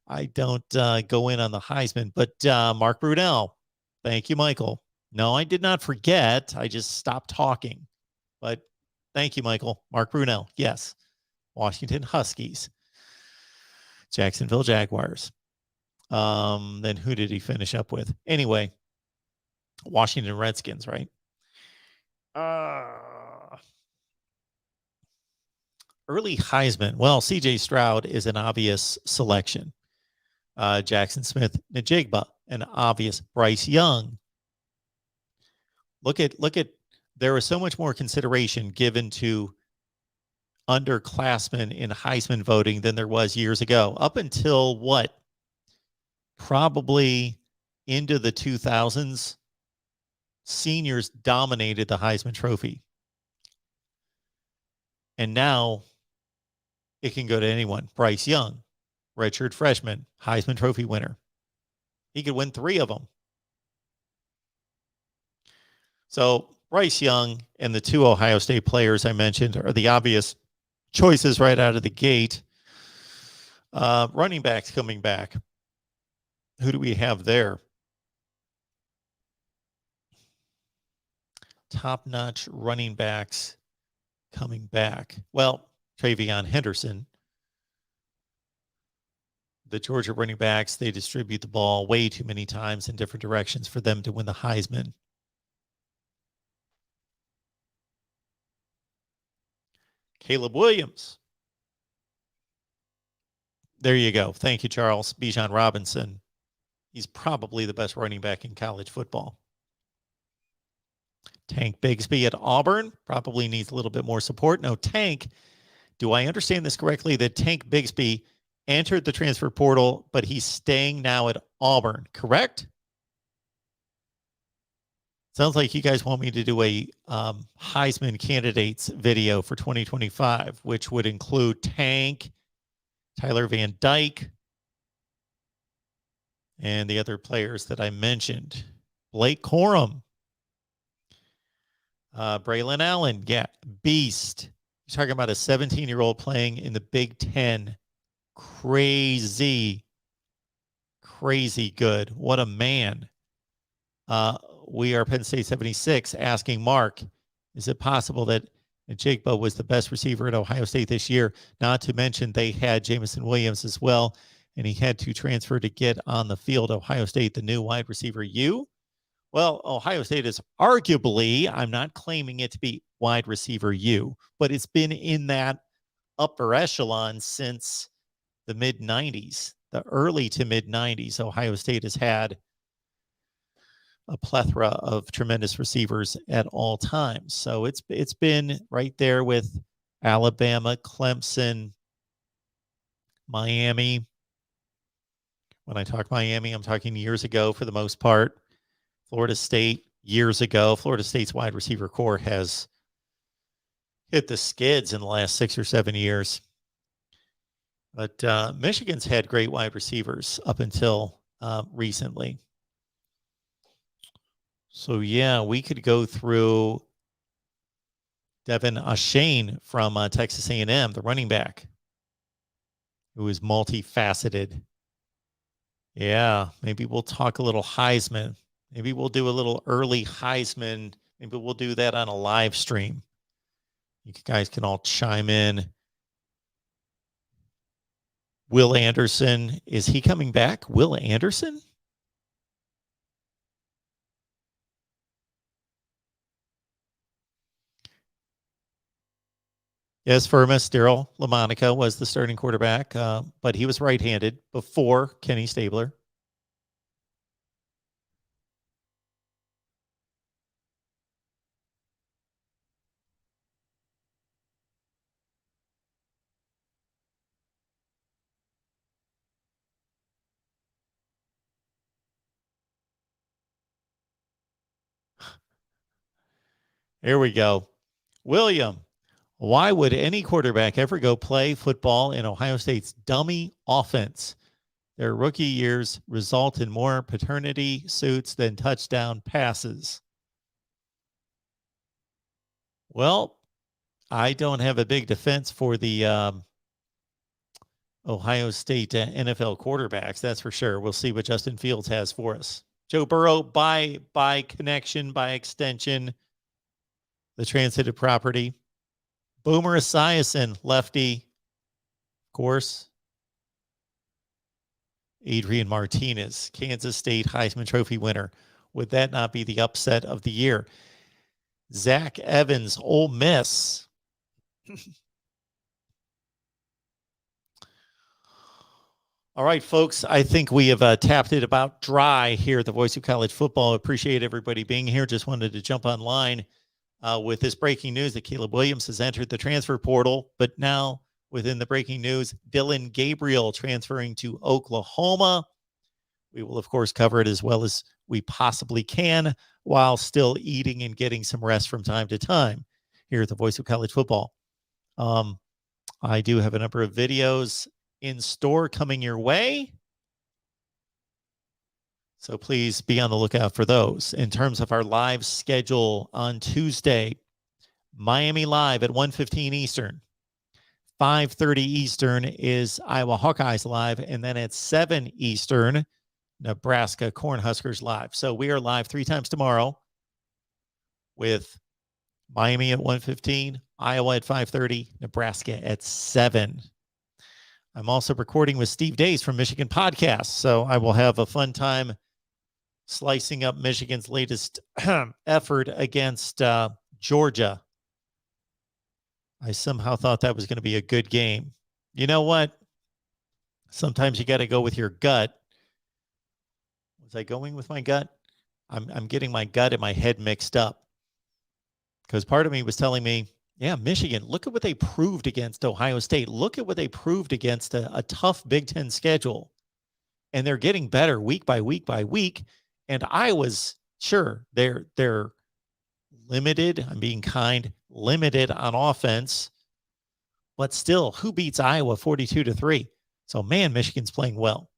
I don't go in on the Heisman. But Mark Brunell, thank you, Michael. No, I did not forget. I just stopped talking. But thank you, Michael. Mark Brunell, yes. Washington Huskies. Jacksonville Jaguars. Then who did he finish up with? Anyway, Washington Redskins, right? Early Heisman. Well, C.J. Stroud is an obvious selection. Jackson Smith-Njigba, an obvious. Bryce Young. Look at there was so much more consideration given to underclassmen in Heisman voting than there was years ago. Up until what? Probably into the 2000s, seniors dominated the Heisman Trophy. And now it can go to anyone. Bryce Young, redshirt freshman, Heisman Trophy winner. He could win 3 of them. So Bryce Young and the 2 Ohio State players I mentioned are the obvious choices right out of the gate. Running backs coming back. Who do we have there? Top-notch running backs coming back. Well, Travion Henderson. The Georgia running backs, they distribute the ball way too many times in different directions for them to win the Heisman. Caleb Williams. There you go. Thank you, Charles. Bijan Robinson. He's probably the best running back in college football. Tank Bigsby at Auburn probably needs a little bit more support. No, Tank, do I understand this correctly that Tank Bigsby entered the transfer portal, but he's staying now at Auburn, correct? Sounds like you guys want me to do a Heisman candidates video for 2025, which would include Tank, Tyler Van Dyke, and the other players that I mentioned. Blake Corum. Braylon Allen, yeah, beast. You're talking about a 17-year-old playing in the Big Ten. Crazy good. What a man. We are Penn State 76 asking Mark, is it possible that Jigba was the best receiver at Ohio State this year? Not to mention they had Jamison Williams as well, and he had to transfer to get on the field. Ohio State, the new wide receiver U. Well, Ohio State is arguably, I'm not claiming it to be wide receiver U, but it's been in that upper echelon since the mid-90s, the early to mid-90s. Ohio State has had a plethora of tremendous receivers at all times. So it's been right there with Alabama, Clemson, Miami. When I talk Miami, I'm talking years ago for the most part. Florida State, years ago. Florida State's wide receiver core has hit the skids in the last 6 or 7 years. But Michigan's had great wide receivers up until recently. So, yeah, we could go through Devin Achane from Texas A&M, the running back, who is multifaceted. Yeah, maybe we'll talk a little Heisman. Maybe we'll do a little early Heisman. Maybe we'll do that on a live stream. You guys can all chime in. Will Anderson, is he coming back? Will Anderson? Yes, Firmus, Daryl LaMonica was the starting quarterback, but he was right-handed before Kenny Stabler. Here we go. William, why would any quarterback ever go play football in Ohio State's dummy offense? Their rookie years result in more paternity suits than touchdown passes. Well, I don't have a big defense for the Ohio State NFL quarterbacks, that's for sure. We'll see what Justin Fields has for us. Joe Burrow, by connection, by extension, the transitive property. Boomer Esiason, lefty, of course. Adrian Martinez, Kansas State Heisman Trophy winner. Would that not be the upset of the year? Zach Evans, Ole Miss. All right, folks, I think we have tapped it about dry here at the Voice of College Football. Appreciate everybody being here. Just wanted to jump online with this breaking news that Caleb Williams has entered the transfer portal. But now, within the breaking news, Dillon Gabriel transferring to Oklahoma. We will, of course, cover it as well as we possibly can while still eating and getting some rest from time to time here at the Voice of College Football. I do have a number of videos in store coming your way, so please be on the lookout for those. In terms of our live schedule on Tuesday, Miami Live at 1:15 Eastern. 5:30 Eastern is Iowa Hawkeyes Live. And then at 7 Eastern, Nebraska Cornhuskers Live. So we are live 3 times tomorrow with Miami at 1:15, Iowa at 5:30, Nebraska at 7. I'm also recording with Steve Days from Michigan Podcast. So I will have a fun time slicing up Michigan's latest effort against Georgia. I somehow thought that was going to be a good game. You know what? Sometimes you got to go with your gut. Was I going with my gut? I'm getting my gut and my head mixed up. Because part of me was telling me, yeah, Michigan, look at what they proved against Ohio State. Look at what they proved against a tough Big Ten schedule. And they're getting better week by week by week. And Iowa's, sure, they're limited. I'm being kind, limited on offense. But still, who beats Iowa 42-3? So, man, Michigan's playing well.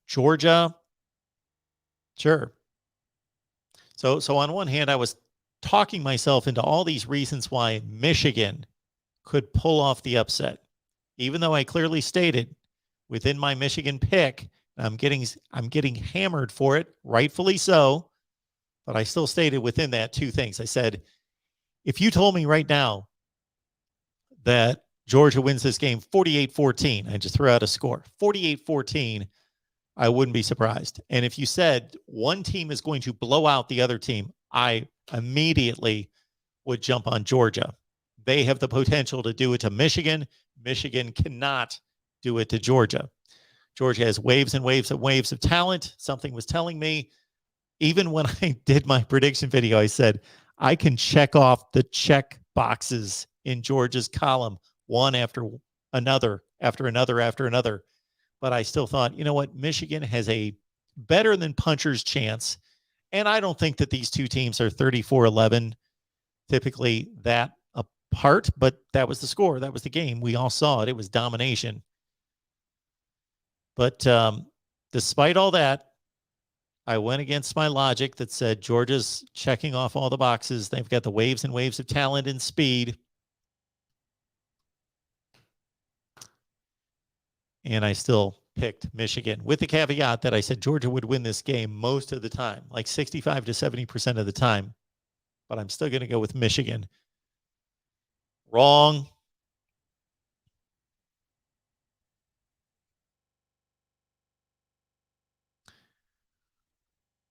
Georgia, sure. So on one hand, I was talking myself into all these reasons why Michigan could pull off the upset, even though I clearly stated within my Michigan pick, I'm getting hammered for it, rightfully so. But I still stated within that 2 things. I said, if you told me right now that Georgia wins this game 48-14, I just threw out a score, 48-14, I wouldn't be surprised. And if you said one team is going to blow out the other team, I immediately would jump on Georgia. They have the potential to do it to Michigan. Michigan cannot do it to Georgia. Georgia has waves and waves and waves of talent. Something was telling me, even when I did my prediction video, I said, I can check off the check boxes in Georgia's column, one after another, after another, after another. But I still thought, you know what? Michigan has a better than puncher's chance. And I don't think that these two teams are 34-11, typically that apart, but that was the score. That was the game. We all saw it. It was domination. But despite all that, I went against my logic that said Georgia's checking off all the boxes. They've got the waves and waves of talent and speed. And I still picked Michigan with the caveat that I said Georgia would win this game most of the time, like 65 to 70% of the time. But I'm still going to go with Michigan. Wrong.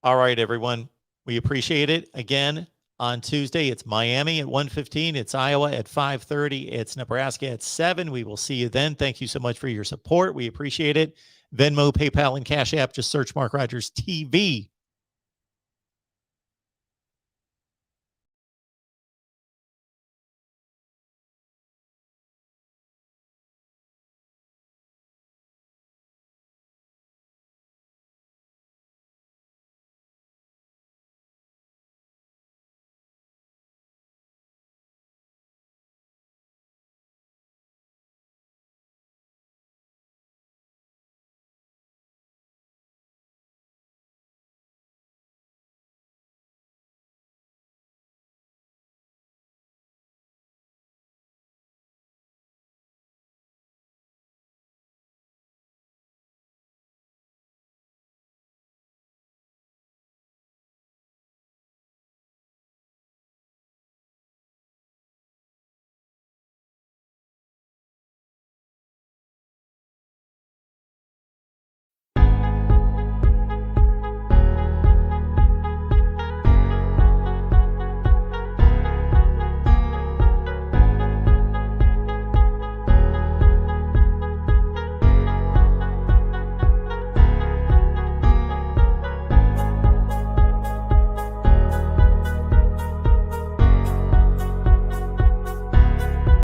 All right, everyone. We appreciate it. Again, on Tuesday, it's Miami at 1:15. It's Iowa at 5:30. It's Nebraska at 7. We will see you then. Thank you so much for your support. We appreciate it. Venmo, PayPal, and Cash App. Just search Mark Rogers TV